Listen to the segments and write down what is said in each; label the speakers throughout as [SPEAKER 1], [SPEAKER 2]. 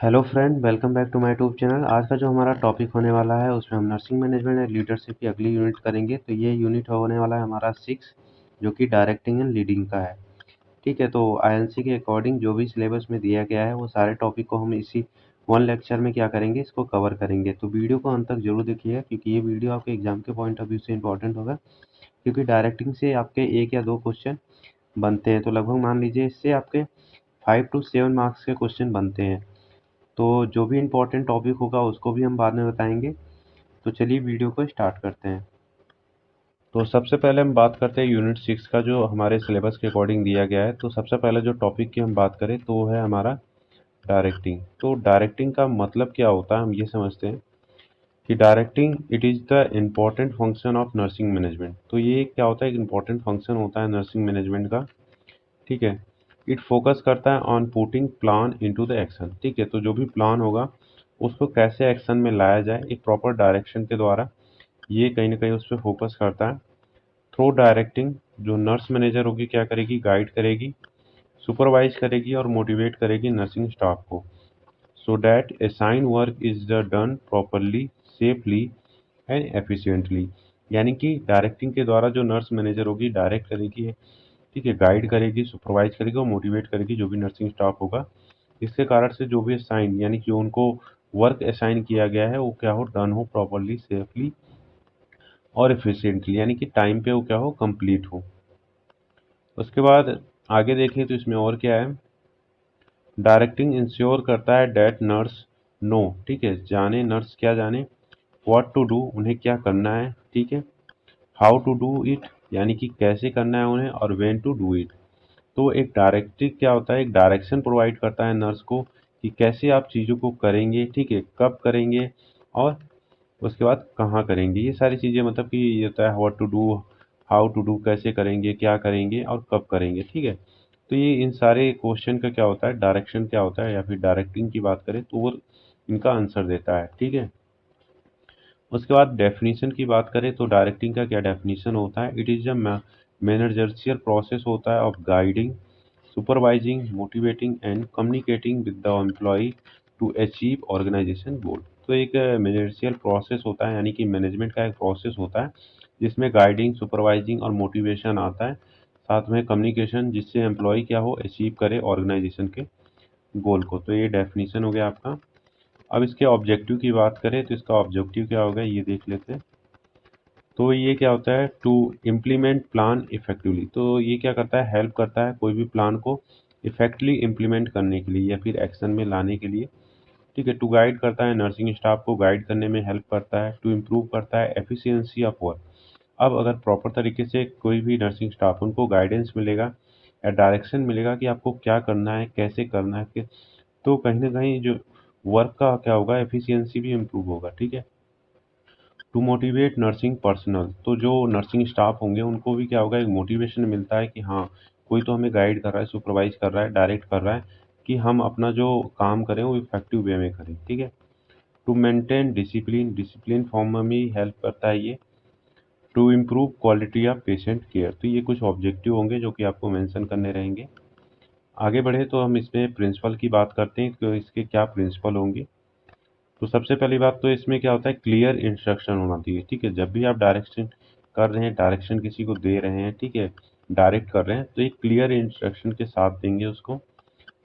[SPEAKER 1] Hello friend, welcome back to my YouTube channel. आज का जो हमारा टॉपिक होने वाला है उसमें हम नर्सिंग मैनेजमेंट एंड लीडरशिप की अगली यूनिट करेंगे। तो ये यूनिट होने वाला है हमारा 6, जो कि डायरेक्टिंग एंड लीडिंग का है। ठीक है, तो आईएनसी के अकॉर्डिंग जो भी सिलेबस में दिया गया है वो सारे टॉपिक को हम इसी वन लेक्चर में क्या करेंगे, इसको कवर करेंगे। तो वीडियो को अंत तक जरूर देखिएगा, क्योंकि ये वीडियो आपके एग्जाम के पॉइंट ऑफ व्यू से इंपॉर्टेंट होगा। क्योंकि डायरेक्टिंग से आपके 1 या 2 क्वेश्चन बनते हैं, तो लगभग मान लीजिए इससे आपके 5 to 7 मार्क्स के क्वेश्चन बनते हैं। तो जो भी इम्पोर्टेंट टॉपिक होगा उसको भी हम बाद में बताएंगे। तो चलिए वीडियो को स्टार्ट करते हैं। तो सबसे पहले हम बात करते हैं यूनिट 6 का, जो हमारे सिलेबस के अकॉर्डिंग दिया गया है। तो सबसे पहले जो टॉपिक की हम बात करें तो वो है हमारा डायरेक्टिंग। तो डायरेक्टिंग का मतलब क्या होता है, हम ये समझते हैं कि directing it is the important function of nursing management. तो ये क्या होता है, एक इम्पोर्टेंट फंक्शन होता है नर्सिंग मैनेजमेंट का। ठीक है, इट फोकस करता है on putting plan into the action. ठीक है, तो जो भी प्लान होगा उसको कैसे एक्शन में लाया जाए एक प्रॉपर डायरेक्शन के द्वारा, ये कहीं ना कहीं उस पर फोकस करता है। थ्रू डायरेक्टिंग जो नर्स मैनेजर होगी क्या करेगी, गाइड करेगी, सुपरवाइज करेगी और मोटिवेट करेगी नर्सिंग स्टाफ को, so that assign work is done properly, safely and efficiently. यानी कि डायरेक्टिंग के द्वारा जो नर्स मैनेजर होगी डायरेक्ट करेगी, ठीक है, गाइड करेगी, सुपरवाइज करेगी और मोटिवेट करेगी जो भी नर्सिंग स्टाफ होगा। इसके कारण से जो भी असाइन यानी कि उनको वर्क असाइन किया गया है वो क्या हो, डन हो प्रॉपरली, सेफली और एफिशिएंटली, यानी कि टाइम पे वो क्या हो, कंप्लीट हो। उसके बाद आगे देखें तो इसमें और क्या है, डायरेक्टिंग इंश्योर करता है डेट नर्स नो, ठीक है, जाने नर्स क्या जाने, व्हाट टू डू उन्हें क्या करना है, ठीक है, हाउ टू डू इट यानी कि कैसे करना है उन्हें, और व्हेन टू डू इट। तो एक डायरेक्टिव क्या होता है, एक डायरेक्शन प्रोवाइड करता है नर्स को कि कैसे आप चीज़ों को करेंगे, ठीक है, कब करेंगे और उसके बाद कहाँ करेंगे। ये सारी चीज़ें मतलब कि ये होता है what to do, how to do कैसे करेंगे, क्या करेंगे और कब करेंगे। ठीक है, तो ये इन सारे क्वेश्चन का क्या होता है, डायरेक्शन क्या होता है, या फिर डायरेक्टिंग की बात करें तो वो इनका आंसर देता है। ठीक है, उसके बाद डेफिनेशन की बात करें तो डायरेक्टिंग का क्या डेफिनेशन होता है, it is a managerial process होता है of guiding, supervising, motivating and communicating with the employ to achieve organization goal. तो एक मैनेजरियल प्रोसेस होता है, यानी कि मैनेजमेंट का एक प्रोसेस होता है जिसमें गाइडिंग, सुपरवाइजिंग और मोटिवेशन आता है, साथ में कम्युनिकेशन जिससे एम्प्लॉय क्या हो, अचीव करे ऑर्गेनाइजेशन के गोल को। तो ये डेफिनेशन हो गया आपका। अब इसके ऑब्जेक्टिव की बात करें तो इसका ऑब्जेक्टिव क्या होगा ये देख लेते हैं। तो ये क्या होता है, टू इम्प्लीमेंट प्लान इफेक्टिवली। तो ये क्या करता है, हेल्प करता है कोई भी प्लान को इफेक्टली इम्प्लीमेंट करने के लिए या फिर एक्शन में लाने के लिए। ठीक है, टू गाइड करता है नर्सिंग स्टाफ को गाइड करने में हेल्प करता है, टू इम्प्रूव करता है एफिशिएंसी ऑफ वर्क। अब अगर प्रॉपर तरीके से कोई भी नर्सिंग स्टाफ उनको गाइडेंस मिलेगा या डायरेक्शन मिलेगा कि आपको क्या करना है, कैसे करना है, तो कहीं ना कहीं जो वर्क का क्या होगा, एफिशिएंसी भी इम्प्रूव होगा। ठीक है, टू मोटिवेट नर्सिंग पर्सनल। तो जो नर्सिंग स्टाफ होंगे उनको भी क्या होगा, एक मोटिवेशन मिलता है कि हाँ, कोई तो हमें गाइड कर रहा है, सुपरवाइज कर रहा है, डायरेक्ट कर रहा है कि हम अपना जो काम करें वो इफेक्टिव वे में करें। ठीक है, to maintain discipline, discipline form में भी हेल्प करता है ये। To improve quality of patient care. तो ये कुछ ऑब्जेक्टिव होंगे जो कि आपको मेंशन करने रहेंगे। आगे बढ़े तो हम इसमें प्रिंसिपल की बात करते हैं, तो इसके क्या प्रिंसिपल होंगे। तो सबसे पहली बात तो इसमें क्या होता है, क्लियर इंस्ट्रक्शन होना चाहिए। ठीक है, जब भी आप डायरेक्शन कर रहे हैं, डायरेक्शन किसी को दे रहे हैं, ठीक है, डायरेक्ट कर रहे हैं, तो एक क्लियर इंस्ट्रक्शन के साथ देंगे उसको।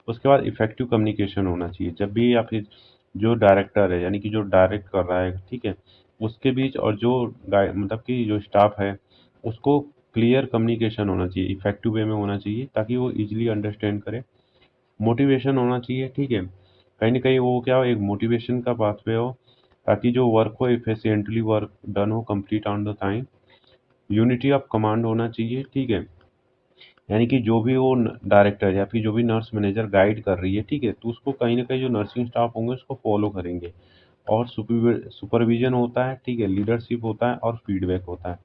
[SPEAKER 1] उसके बाद इफेक्टिव कम्युनिकेशन होना चाहिए, जब भी या फिर जो डायरेक्टर है यानी कि जो डायरेक्ट कर रहा है, ठीक है, उसके बीच और जो मतलब कि जो स्टाफ है उसको क्लियर कम्युनिकेशन होना चाहिए, इफेक्टिव वे में होना चाहिए ताकि वो इजीली अंडरस्टैंड करे। मोटिवेशन होना चाहिए, ठीक है, कहीं ना कहीं वो क्या हो, एक मोटिवेशन का पाथवे हो ताकि जो वर्क हो एफिशिएंटली वर्क डन हो, complete on the time. Unity of command होना चाहिए, ठीक है, यानी कि जो भी वो डायरेक्टर या फिर जो भी नर्स मैनेजर गाइड कर रही है, ठीक है, तो उसको कहीं ना कहीं जो नर्सिंग स्टाफ होंगे उसको फॉलो करेंगे। और सुपरविजन होता है, ठीक है, लीडरशिप होता है और फीडबैक होता है।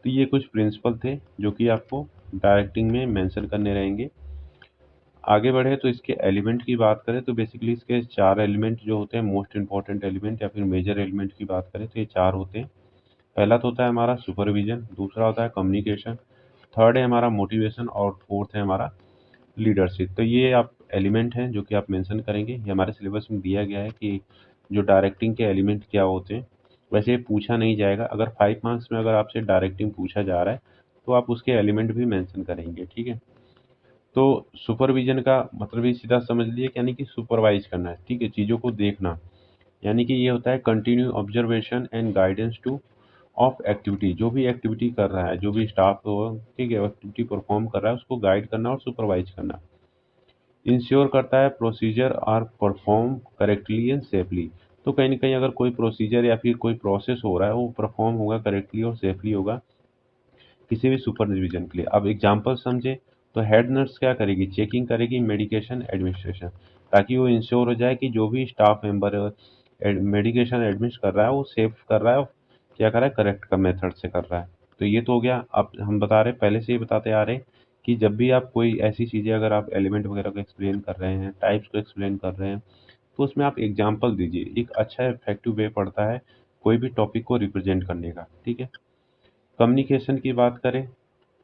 [SPEAKER 1] तो ये कुछ प्रिंसिपल थे जो कि आपको डायरेक्टिंग में मेंशन करने रहेंगे। आगे बढ़े तो इसके एलिमेंट की बात करें तो बेसिकली इसके 4 एलिमेंट जो होते हैं, मोस्ट इंपॉर्टेंट एलिमेंट या फिर मेजर एलिमेंट की बात करें तो ये 4 होते हैं। पहला तो होता है हमारा सुपरविजन, दूसरा होता है कम्युनिकेशन, थर्ड है हमारा मोटिवेशन और फोर्थ है हमारा लीडरशिप। तो ये आप एलिमेंट हैं जो कि आप मेंशन करेंगे। ये हमारे सिलेबस में दिया गया है कि जो डायरेक्टिंग के एलिमेंट क्या होते हैं। वैसे ये पूछा नहीं जाएगा, अगर 5 मार्क्स में अगर आपसे डायरेक्टिंग पूछा जा रहा है तो आप उसके एलिमेंट भी मेंशन करेंगे, ठीक है। तो सुपरविजन का मतलब ही सीधा समझ लिए यानी कि सुपरवाइज करना है, ठीक है, चीज़ों को देखना। यानी कि ये होता है continue observation and guidance two of activity, जो भी एक्टिविटी कर रहा है, जो भी स्टाफ हो, ठीक है, एक्टिविटी परफॉर्म कर रहा है उसको गाइड करना और सुपरवाइज करना। इंश्योर करता है procedure are perform correctly and safely. तो कहीं ना कहीं अगर कोई प्रोसीजर या फिर कोई प्रोसेस हो रहा है वो परफॉर्म होगा करेक्टली और सेफली होगा किसी भी सुपरविजन के लिए। अब एग्जांपल समझे तो हेड नर्स क्या करेगी, चेकिंग करेगी मेडिकेशन एडमिनिस्ट्रेशन, ताकि वो इंश्योर हो जाए कि जो भी स्टाफ मेंबर मेडिकेशन एडमिनिस्ट कर रहा है वो सेफ कर रहा है और क्या कर रहा है, करेक्ट का मेथड से कर रहा है। तो ये तो हो गया। अब हम बता रहे पहले से ही बताते आ रहे हैं कि जब भी आप कोई ऐसी चीज़ें अगर आप एलिमेंट वगैरह को एक्सप्लेन कर रहे हैं, टाइप्स को एक्सप्लेन कर रहे हैं, तो उसमें आप एग्जाम्पल दीजिए। एक अच्छा इफेक्टिव वे पड़ता है कोई भी टॉपिक को रिप्रेजेंट करने का, ठीक है। कम्युनिकेशन की बात करें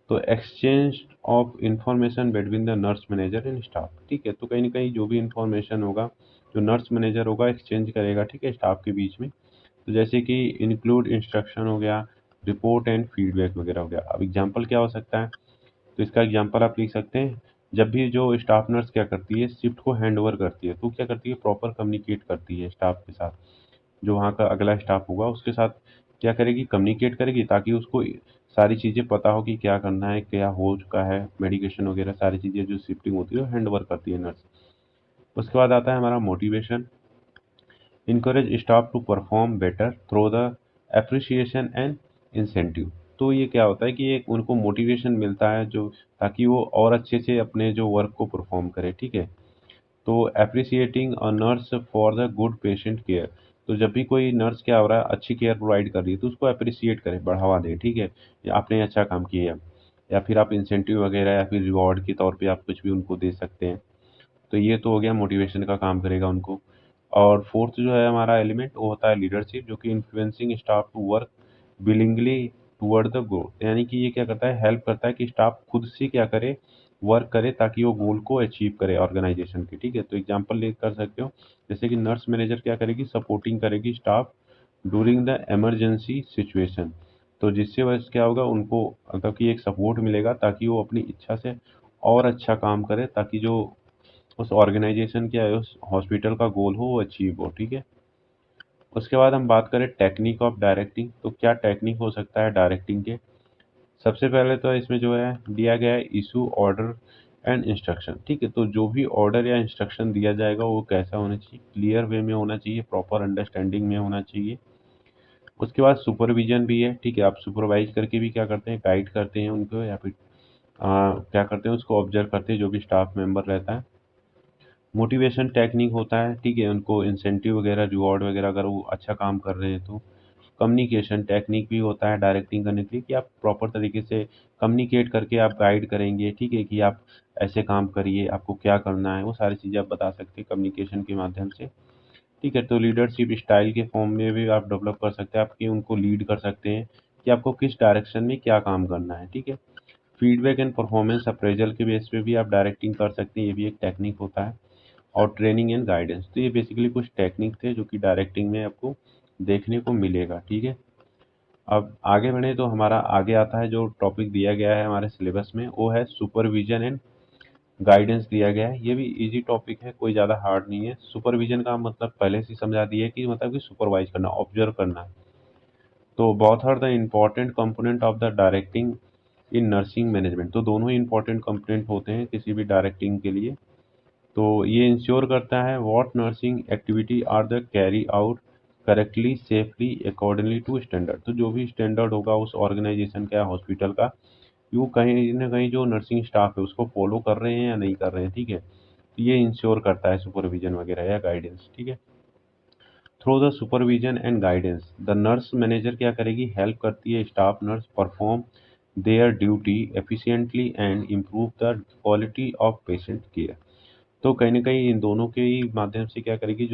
[SPEAKER 1] तो exchange of information between the nurse manager and staff, ठीक है। तो कहीं ना कहीं जो भी इंफॉर्मेशन होगा जो नर्स मैनेजर होगा एक्सचेंज करेगा, ठीक है, स्टाफ के बीच में। तो जैसे कि इंक्लूड इंस्ट्रक्शन हो गया, रिपोर्ट एंड फीडबैक वगैरह हो गया। अब एग्जांपल क्या हो सकता है, तो इसका एग्जांपल आप लिख सकते हैं। जब भी जो स्टाफ नर्स क्या करती है, शिफ्ट को हैंड ओवर करती है, तो क्या करती है, प्रॉपर कम्युनिकेट करती है स्टाफ के साथ। जो वहाँ का अगला स्टाफ होगा उसके साथ क्या करेगी, कम्युनिकेट करेगी, ताकि उसको सारी चीज़ें पता हो कि क्या करना है, क्या हो चुका है, मेडिकेशन वगैरह सारी चीज़ें जो शिफ्टिंग होती है वो हैंड ओवर करती है नर्स। उसके बाद आता है हमारा motivation. Encourage staff to perform better through the appreciation and incentive. तो ये क्या होता है कि एक उनको मोटिवेशन मिलता है जो, ताकि वो और अच्छे से अपने जो वर्क को परफॉर्म करे, ठीक है। तो appreciating a nurse for the good patient care. तो जब भी कोई नर्स क्या हो रहा है, अच्छी केयर प्रोवाइड कर रही है, तो उसको अप्रिसिएट करें, बढ़ावा दें, ठीक है, या आपने अच्छा काम किया। या फिर आप इंसेंटिव वगैरह या फिर रिवॉर्ड के तौर पे आप कुछ भी उनको दे सकते हैं। तो ये तो हो गया, मोटिवेशन का काम करेगा उनको। और फोर्थ जो है हमारा एलिमेंट वो होता है लीडरशिप, जो कि influencing staff to work willingly toward the goal. यानी कि ये क्या करता है, हेल्प करता है कि स्टाफ खुद से क्या करे, वर्क करे, ताकि वो गोल को अचीव करे ऑर्गेनाइजेशन के, ठीक है। तो एग्जांपल ले कर सकते हो, जैसे कि नर्स मैनेजर क्या करेगी, सपोर्टिंग करेगी staff during the emergency situation. तो जिससे वह क्या होगा, उनको मतलब कि एक सपोर्ट मिलेगा ताकि वो अपनी इच्छा से और अच्छा काम करे, ताकि जो उस ऑर्गेनाइजेशन क्या है, उस हॉस्पिटल का गोल हो वो अचीव हो, ठीक है। उसके बाद हम बात करें टेक्निक ऑफ डायरेक्टिंग, तो क्या टेक्निक हो सकता है डायरेक्टिंग के। सबसे पहले तो इसमें जो है दिया गया है इशू ऑर्डर एंड इंस्ट्रक्शन, ठीक है। तो जो भी ऑर्डर या इंस्ट्रक्शन दिया जाएगा वो कैसा होना चाहिए, क्लियर वे में होना चाहिए, प्रॉपर अंडरस्टैंडिंग में होना चाहिए। उसके बाद सुपरविजन भी है, ठीक है, आप सुपरवाइज करके भी क्या करते हैं, गाइड करते हैं उनको, या फिर क्या करते हैं, उसको ऑब्जर्व करते हैं जो भी स्टाफ मेंबर रहता है। मोटिवेशन टेक्निक होता है, ठीक है, उनको इंसेंटिव वगैरह रिवॉर्ड वगैरह अगर वो अच्छा काम कर रहे हैं तो। कम्युनिकेशन टेक्निक भी होता है डायरेक्टिंग करने के लिए, कि आप प्रॉपर तरीके से कम्युनिकेट करके आप गाइड करेंगे, ठीक है, कि आप ऐसे काम करिए, आपको क्या करना है, वो सारी चीज़ें आप बता सकते हैं कम्युनिकेशन के माध्यम से, ठीक है। तो लीडरशिप स्टाइल के फॉर्म में भी आप डेवलप कर सकते हैं, आपकी उनको लीड कर सकते हैं कि आपको किस डायरेक्शन में क्या काम करना है, ठीक है। फीडबैक एंड परफॉर्मेंस अप्रेजल के बेस पे भी आप डायरेक्टिंग कर सकते हैं, ये भी एक टेक्निक होता है। और ट्रेनिंग एंड गाइडेंस, तो ये बेसिकली कुछ टेक्निक थे जो कि डायरेक्टिंग में आपको देखने को मिलेगा, ठीक है। अब आगे बढ़े तो हमारा आगे आता है जो टॉपिक दिया गया है हमारे सिलेबस में, वो है सुपरविजन एंड गाइडेंस दिया गया है। ये भी इजी टॉपिक है, कोई ज़्यादा हार्ड नहीं है। सुपरविजन का मतलब पहले से ही समझा दिया है कि मतलब कि सुपरवाइज करना, ऑब्जर्व करना। तो both are the important component of the directing in nursing management. तो दोनों ही इंपॉर्टेंट कंपोनेंट होते हैं किसी भी डायरेक्टिंग के लिए। तो ये इंश्योर करता है what nursing activity are the carry out correctly safely accordingly to standard. तो जो भी स्टैंडर्ड होगा उस ऑर्गेनाइजेशन का या हॉस्पिटल का, वो कहीं ना कहीं जो नर्सिंग स्टाफ है उसको फॉलो कर रहे हैं या नहीं कर रहे हैं, ठीक है। तो ये इंश्योर करता है सुपरविजन वगैरह या गाइडेंस, ठीक है। Through the supervision and guidance the nurse manager क्या करेगी, हेल्प करती है staff nurse perform there duty efficiently and improve the quality of patient care. तो कहीं न कहीं इन दोनों के ही माध्यम से क्या करेगी,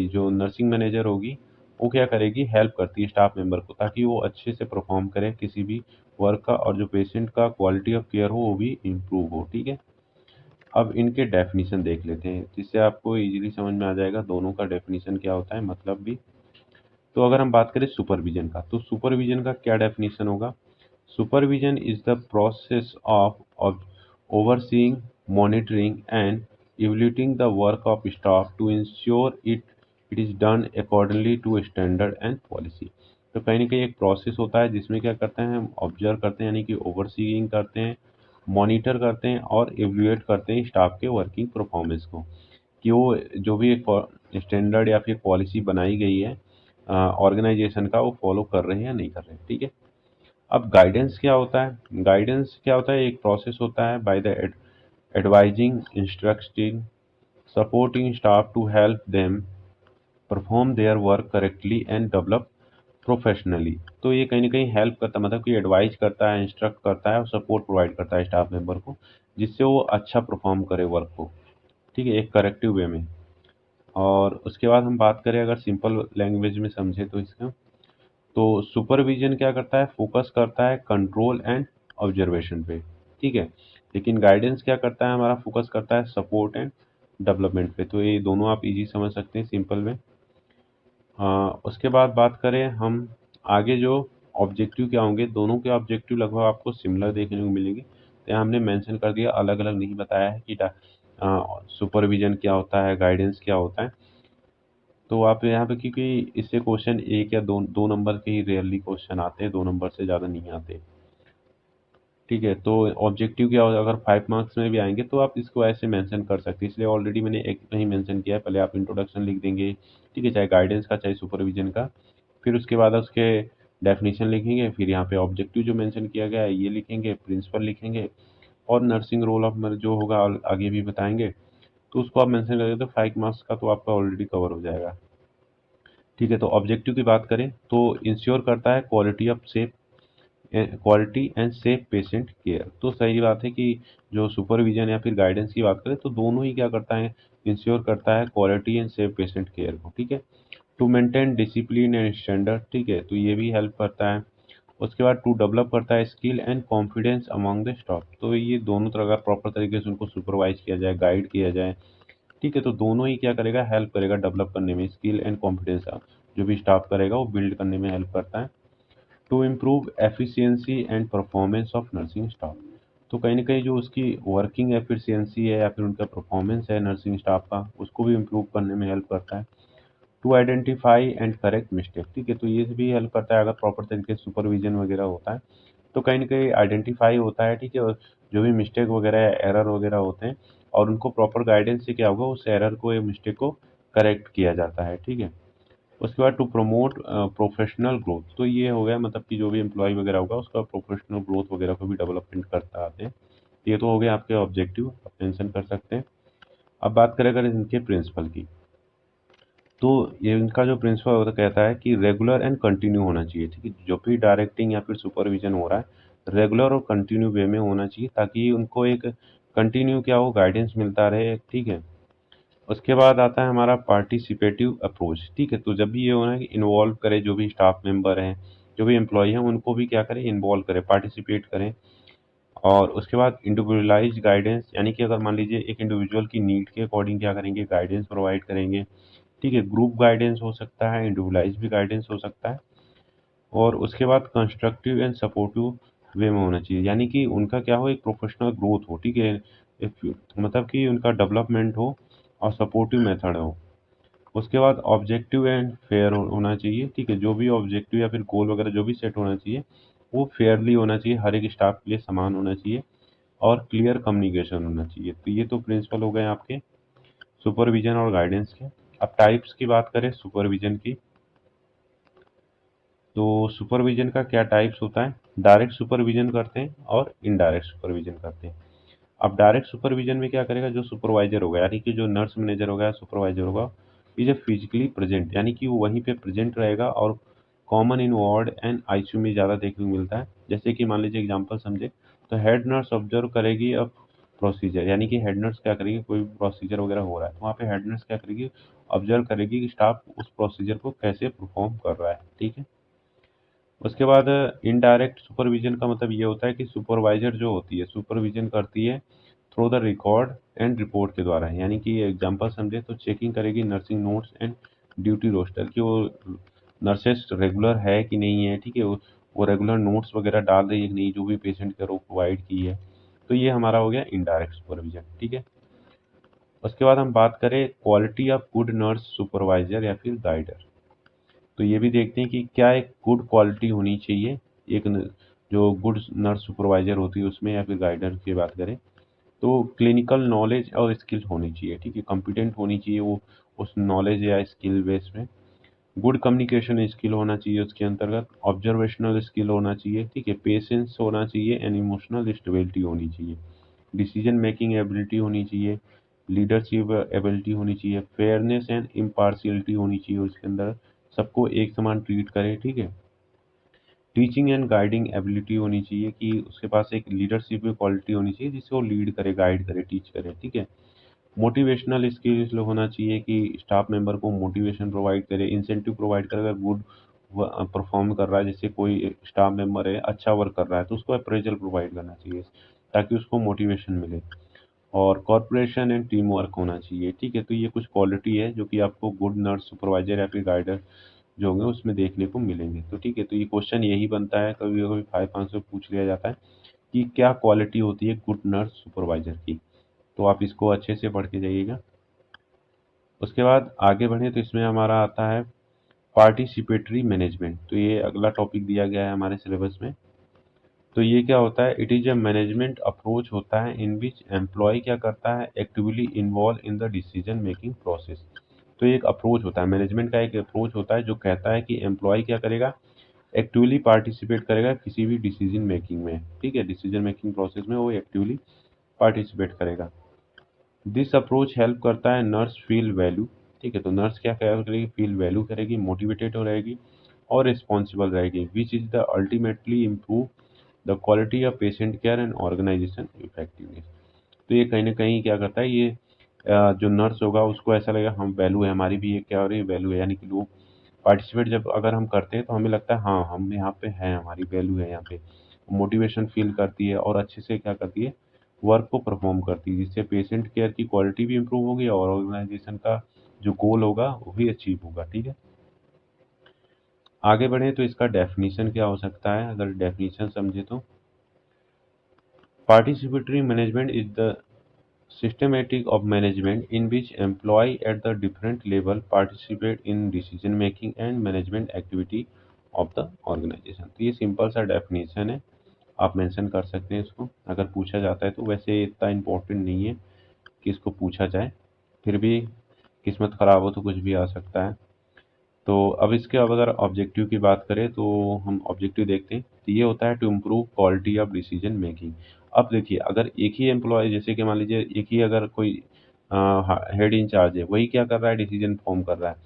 [SPEAKER 1] जो नर्सिंग मैनेजर होगी, वो क्या करेगी, हेल्प करती है स्टाफ मेंबर को, ताकि वो अच्छे से परफॉर्म करे किसी भी वर्क का, और जो पेशेंट का क्वालिटी ऑफ केयर हो वो भी इम्प्रूव हो, ठीक है। अब इनके डेफिनेशन देख लेते हैं, जिससे आपको इजीली समझ में आ जाएगा दोनों का डेफिनेशन क्या होता है, मतलब भी। तो अगर हम बात करें सुपरविजन का, तो सुपरविजन का क्या डेफिनेशन होगा? Supervision is the process of overseeing, monitoring, and evaluating the work of staff to ensure it is done accordingly to standard and policy। तो कहीं ना कहीं एक प्रोसेस होता है जिसमें क्या करते हैं, हम ऑब्जर्व करते हैं यानी कि ओवरसीइंग करते हैं, मॉनिटर करते हैं और एवल्यूएट करते हैं स्टाफ के वर्किंग परफॉर्मेंस को, कि वो जो भी एक स्टैंडर्ड या फिर पॉलिसी बनाई गई है ऑर्गेनाइजेशन का, वो फॉलो कर रहे हैं या नहीं कर रहे हैं। ठीक है। अब गाइडेंस क्या होता है? गाइडेंस क्या होता है? एक प्रोसेस होता है by the advising, instructing, supporting staff to help them perform their work correctly and develop professionally. तो ये कहीं ना कहीं हेल्प करता है, मतलब कि एडवाइज करता है, इंस्ट्रक्ट करता है और सपोर्ट प्रोवाइड करता है स्टाफ मेंबर को, जिससे वो अच्छा परफॉर्म करे वर्क को। ठीक है, एक करेक्टिव वे में। और उसके बाद हम बात करें, अगर सिंपल लैंग्वेज में समझे तो इसका, तो सुपरविजन क्या करता है? फोकस करता है कंट्रोल एंड ऑब्जर्वेशन पे। ठीक है। लेकिन गाइडेंस क्या करता है? हमारा फोकस करता है सपोर्ट एंड डेवलपमेंट पे। तो ये दोनों आप इजी समझ सकते हैं सिंपल में। उसके बाद बात करें हम आगे, जो ऑब्जेक्टिव क्या होंगे, दोनों के ऑब्जेक्टिव लगभग आपको सिमिलर देखने को मिलेंगे। तो यहाँ हमने मेंशन कर दिया, अलग अलग नहीं बताया है कि सुपरविजन क्या होता है, गाइडेंस क्या होता है। तो आप यहाँ पे, क्योंकि इससे क्वेश्चन एक या दो दो नंबर के ही रेयरली क्वेश्चन आते हैं, 2 नंबर से ज़्यादा नहीं आते। ठीक है। तो ऑब्जेक्टिव क्या होगा, अगर 5 मार्क्स में भी आएंगे तो आप इसको ऐसे मेंशन कर सकते हैं, इसलिए ऑलरेडी मैंने एक कहीं मेंशन किया है। पहले आप इंट्रोडक्शन लिख देंगे, ठीक है, चाहे गाइडेंस का चाहे सुपरविजन का। फिर उसके बाद उसके डेफिनेशन लिखेंगे, फिर यहाँ पे ऑब्जेक्टिव जो मेंशन किया गया है ये लिखेंगे, प्रिंसिपल लिखेंगे, और नर्सिंग रोल ऑफ जो होगा आगे भी बताएंगे। तो उसको आप मेंशन करेंगे तो 5 मार्क्स का तो आपका ऑलरेडी कवर हो जाएगा। ठीक है। तो ऑब्जेक्टिव की बात करें तो इंश्योर करता है quality and safe patient care. तो सही बात है कि जो सुपरविजन या फिर गाइडेंस की बात करें तो दोनों ही क्या करता है, इंश्योर करता है quality and safe patient care को। ठीक है। To maintain discipline and standard. ठीक है, तो ये भी हेल्प करता है। उसके बाद टू डेवलप करता है skill and confidence among the staff. तो ये दोनों तरह का प्रॉपर तरीके से उनको सुपरवाइज किया जाए, गाइड किया जाए। ठीक है। तो दोनों ही क्या करेगा, हेल्प करेगा डेवलप करने में, स्किल एंड कॉन्फिडेंस जो भी स्टाफ करेगा वो बिल्ड करने में हेल्प करता है। To improve efficiency and performance of nursing staff. तो कहीं ना कहीं जो उसकी वर्किंग एफिशिएंसी है या फिर उनका परफॉर्मेंस है नर्सिंग स्टाफ का, उसको भी इम्प्रूव करने में हेल्प करता है। To identify and correct mistake. ठीक है, तो ये भी हेल्प करता है अगर प्रॉपर तरीके से सुपरविजन वगैरह होता है तो कहीं ना कहीं आइडेंटिफाई होता है। ठीक है, और जो भी मिस्टेक वगैरह एरर वगैरह होते हैं और उनको प्रॉपर गाइडेंस से क्या होगा, उस एरर को या मिस्टेक को करेक्ट किया जाता है। ठीक है। उसके बाद टू प्रमोट प्रोफेशनल ग्रोथ। तो ये हो गया, मतलब कि जो भी एम्प्लॉय वगैरह होगा उसका प्रोफेशनल ग्रोथ वगैरह को भी डेवलपमेंट करता आते हैं। ये तो हो गए आपके ऑब्जेक्टिव, आप मेंशन कर सकते हैं। अब बात करें अगर इनके प्रिंसिपल की, तो ये इनका जो प्रिंसिपल होता कहता है कि रेगुलर एंड कंटिन्यू होना चाहिए। ठीक है, जो भी डायरेक्टिंग या फिर सुपरविजन हो रहा है रेगुलर और कंटिन्यू वे में होना चाहिए, ताकि उनको एक कंटिन्यू क्या हो, गाइडेंस मिलता रहे। ठीक है। उसके बाद आता है हमारा पार्टिसिपेटिव अप्रोच। ठीक है, तो जब भी ये होना है कि इन्वॉल्व करें, जो भी स्टाफ मेंबर हैं, जो भी एम्प्लॉय हैं, उनको भी क्या करें, इन्वॉल्व करें, पार्टिसिपेट करें। और उसके बाद इंडिविजुअलाइज गाइडेंस, यानी कि अगर मान लीजिए एक इंडिविजुअल की नीड के अकॉर्डिंग क्या करेंगे, गाइडेंस प्रोवाइड करेंगे। ठीक है, ग्रुप गाइडेंस हो सकता है, इंडिविजुअलाइज भी गाइडेंस हो सकता है। और उसके बाद कंस्ट्रक्टिव एंड सपोर्टिव वे में होना चाहिए, यानी कि उनका क्या हो, एक प्रोफेशनल ग्रोथ हो। ठीक है, मतलब कि उनका डेवलपमेंट हो और सपोर्टिव मेथड हो। उसके बाद ऑब्जेक्टिव एंड फेयर होना चाहिए। ठीक है, जो भी ऑब्जेक्टिव या फिर गोल वगैरह जो भी सेट होना चाहिए वो फेयरली होना चाहिए, हर एक स्टाफ के लिए समान होना चाहिए और क्लियर कम्युनिकेशन होना चाहिए। तो ये तो प्रिंसिपल हो गए आपके सुपरविजन और गाइडेंस के। अब टाइप्स की बात करें सुपरविजन की, तो सुपरविजन का क्या टाइप्स होता है, डायरेक्ट सुपरविजन करते हैं और इनडायरेक्ट सुपरविजन करते हैं। अब डायरेक्ट सुपरविजन में क्या करेगा, जो सुपरवाइजर होगा यानी कि जो नर्स मैनेजर होगा, सुपरवाइजर होगा, इज ए फिजिकली प्रेजेंट, यानी कि वो वहीं पे प्रेजेंट रहेगा। और common in ward and ICU में ज़्यादा देखने को मिलता है। जैसे कि मान लीजिए एग्जांपल समझे, तो हेड नर्स ऑब्जर्व करेगी अब प्रोसीजर, यानी कि हेड नर्स क्या करेगी, कोई प्रोसीजर वगैरह हो रहा है तो वहाँ पे हेड नर्स क्या करेगी, ऑब्जर्व करेगी कि स्टाफ उस प्रोसीजर को कैसे परफॉर्म कर रहा है। ठीक है। उसके बाद इनडायरेक्ट सुपरविजन का मतलब ये होता है कि सुपरवाइजर जो होती है सुपरविजन करती है through the record and report के द्वारा है। यानी कि एग्जांपल समझे तो चेकिंग करेगी nursing notes and duty roster कि वो नर्सेस रेगुलर है कि नहीं है, ठीक है, वो रेगुलर नोट्स वगैरह डाल रही है कि नहीं जो भी पेशेंट के रो प्रोवाइड की है। तो ये हमारा हो गया इनडायरेक्ट सुपरविजन, ठीक है। उसके बाद हम बात करें quality of good nurse supervisor या फिर गाइडर, तो ये भी देखते हैं कि क्या एक गुड क्वालिटी होनी चाहिए एक जो गुड नर्स सुपरवाइजर होती है उसमें, या फिर गाइडर की बात करें तो क्लिनिकल नॉलेज और स्किल होनी चाहिए, ठीक है, कॉम्पिटेंट होनी चाहिए वो उस नॉलेज या स्किल बेस में। गुड कम्युनिकेशन स्किल होना चाहिए उसके अंतर्गत, ऑब्जर्वेशनल स्किल होना चाहिए, ठीक है, पेशेंस होना चाहिए एंड इमोशनल स्टेबिलिटी होनी चाहिए, डिसीजन मेकिंग एबिलिटी होनी चाहिए, लीडरशिप एबिलिटी होनी चाहिए, फेयरनेस एंड इम्पार्शियलिटी होनी चाहिए उसके अंदर, सबको एक समान ट्रीट करे, ठीक है। टीचिंग एंड गाइडिंग एबिलिटी होनी चाहिए कि उसके पास एक लीडरशिप की क्वालिटी होनी चाहिए जिससे वो लीड करे, गाइड करे, टीच करे, ठीक है। मोटिवेशनल स्किल्स होना चाहिए कि स्टाफ मेंबर को मोटिवेशन प्रोवाइड करे, इंसेंटिव प्रोवाइड करे, अगर गुड परफॉर्म कर रहा है, जैसे कोई स्टाफ मेंबर है अच्छा वर्क कर रहा है तो उसको अप्रेजल प्रोवाइड करना चाहिए ताकि उसको मोटिवेशन मिले। और कॉर्पोरेशन एंड टीम वर्क होना चाहिए, ठीक है। तो ये कुछ क्वालिटी है जो कि आपको गुड नर्स सुपरवाइजर या फिर गाइडर जो होंगे उसमें देखने को मिलेंगे। तो ठीक है, तो ये क्वेश्चन यही बनता है, कभी कभी 5 से पूछ लिया जाता है कि क्या क्वालिटी होती है गुड नर्स सुपरवाइजर की। तो आप इसको अच्छे से पढ़ के जाइएगा। उसके बाद आगे बढ़े तो इसमें हमारा आता है पार्टिसिपेटरी मैनेजमेंट, तो ये अगला टॉपिक दिया गया है हमारे सिलेबस में। तो ये क्या होता है, it is a management approach होता है इन विच एम्प्लॉय क्या करता है, actively involve in the decision making process. तो ये एक अप्रोच होता है, मैनेजमेंट का एक अप्रोच होता है जो कहता है कि एम्प्लॉय क्या करेगा, एक्टिवली पार्टिसिपेट करेगा किसी भी डिसीजन मेकिंग में, ठीक है, डिसीजन मेकिंग प्रोसेस में वो एक्टिवली पार्टिसिपेट करेगा। दिस अप्रोच हेल्प करता है नर्स फील वैल्यू, ठीक है, तो नर्स क्या करेगी, फील वैल्यू करेगी, मोटिवेटेड हो रहेगी और रिस्पॉन्सिबल रहेगी, which is the ultimately improve the quality of patient care and organisation effectiveness. तो ये कहीं ना कहीं क्या करता है, ये जो नर्स होगा उसको ऐसा लगेगा हम वैल्यू है हमारी भी, ये क्या हो रही है वैल्यू है, यानी कि लोग पार्टिसिपेट जब अगर हम करते हैं तो हमें लगता है हाँ हम यहाँ पे हैं, हमारी वैल्यू है यहाँ पे, मोटिवेशन फील करती है और अच्छे से क्या करती है वर्क को परफॉर्म करती है, जिससे पेशेंट केयर की क्वालिटी भी इंप्रूव होगी और ऑर्गेनाइजेशन का जो गोल होगा वो भी अचीव होगा, ठीक है। आगे बढ़े तो इसका डेफिनेशन क्या हो सकता है, अगर डेफिनेशन समझे तो participatory management is the systematic of management in which employee at the different level participate in decision making and management activity of the organization। तो ये सिंपल सा डेफिनेशन है, आप मेंशन कर सकते हैं इसको अगर पूछा जाता है तो, वैसे इतना इम्पोर्टेंट नहीं है कि इसको पूछा जाए, फिर भी किस्मत ख़राब हो तो कुछ भी आ सकता है। तो अब इसके अब अगर ऑब्जेक्टिव की बात करें तो हम ऑब्जेक्टिव देखते हैं, तो ये होता है to improve quality of decision making. अब देखिए अगर एक ही एम्प्लॉय, जैसे कि मान लीजिए एक ही अगर कोई हेड इंचार्ज है वही क्या कर रहा है, डिसीजन फॉर्म कर रहा है,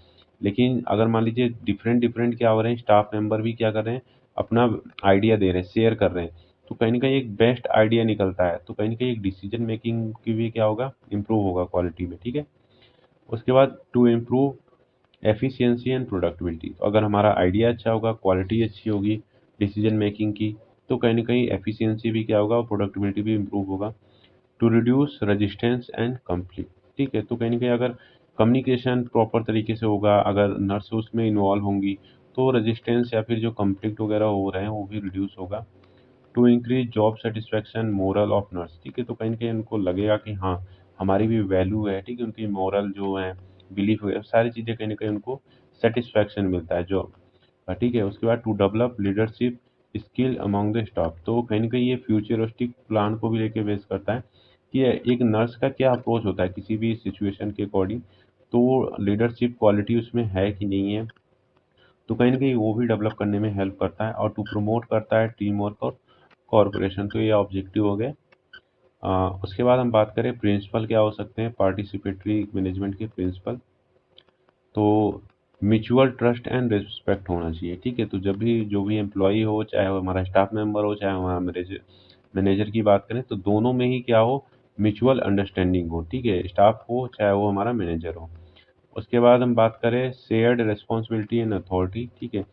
[SPEAKER 1] लेकिन अगर मान लीजिए डिफरेंट डिफरेंट क्या हो रहे हैं, स्टाफ मेंबर भी क्या कर रहे हैं, अपना आइडिया दे रहे हैं, शेयर कर रहे हैं, तो कहीं ना कहीं एक बेस्ट आइडिया निकलता है, तो कहीं ना कहीं एक डिसीजन मेकिंग की भी क्या होगा, इम्प्रूव होगा क्वालिटी में, ठीक है। उसके बाद to improve efficiency and productivity, तो अगर हमारा आइडिया अच्छा होगा, क्वालिटी अच्छी होगी डिसीजन मेकिंग की, तो कहीं ना कहीं एफिशिएंसी भी क्या होगा और प्रोडक्टिविटी भी इम्प्रूव होगा। To reduce resistance and conflict, ठीक है, तो कहीं ना कहीं अगर कम्युनिकेशन प्रॉपर तरीके से होगा, अगर नर्स उसमें इन्वॉल्व होंगी तो रेजिस्टेंस या फिर जो कंफ्लिक्ट वगैरह हो रहे हैं वो भी रिड्यूस होगा। To increase job satisfaction morale of nurse, ठीक है, तो कहीं ना कहीं उनको लगेगा कि हाँ हमारी भी वैल्यू है, ठीक है, उनकी मोरल जो है, बिलीफ वगैरह सारी चीज़ें कहीं ना कहीं उनको सेटिस्फैक्शन मिलता है जो, ठीक है। उसके बाद to develop leadership skill among the staff, तो कहीं ना कहीं ये फ्यूचरिस्टिक प्लान को भी लेके बेस करता है कि एक नर्स का क्या अप्रोच होता है किसी भी सिचुएशन के अकॉर्डिंग, तो लीडरशिप क्वालिटी उसमें है कि नहीं है, तो कहीं ना कहीं वो भी डेवलप करने में हेल्प करता है। और टू प्रमोट करता है टीम वर्क और कॉरपोरेशन, तो ये ऑब्जेक्टिव हो गए। उसके बाद हम बात करें प्रिंसिपल क्या हो सकते हैं पार्टिसिपेटरी मैनेजमेंट के प्रिंसिपल, तो म्यूचुअल ट्रस्ट एंड रिस्पेक्ट होना चाहिए, ठीक है, तो जब भी जो भी एम्प्लॉई हो, चाहे वो हमारा स्टाफ मेंबर हो, चाहे हमारा मैनेजर मैनेजर की बात करें, तो दोनों में ही क्या हो, म्यूचुअल अंडरस्टैंडिंग हो, ठीक है, स्टाफ हो चाहे वो हमारा मैनेजर हो। उसके बाद हम बात करें शेयर्ड रिस्पॉन्सिबिलिटी एंड अथॉरिटी, ठीक है,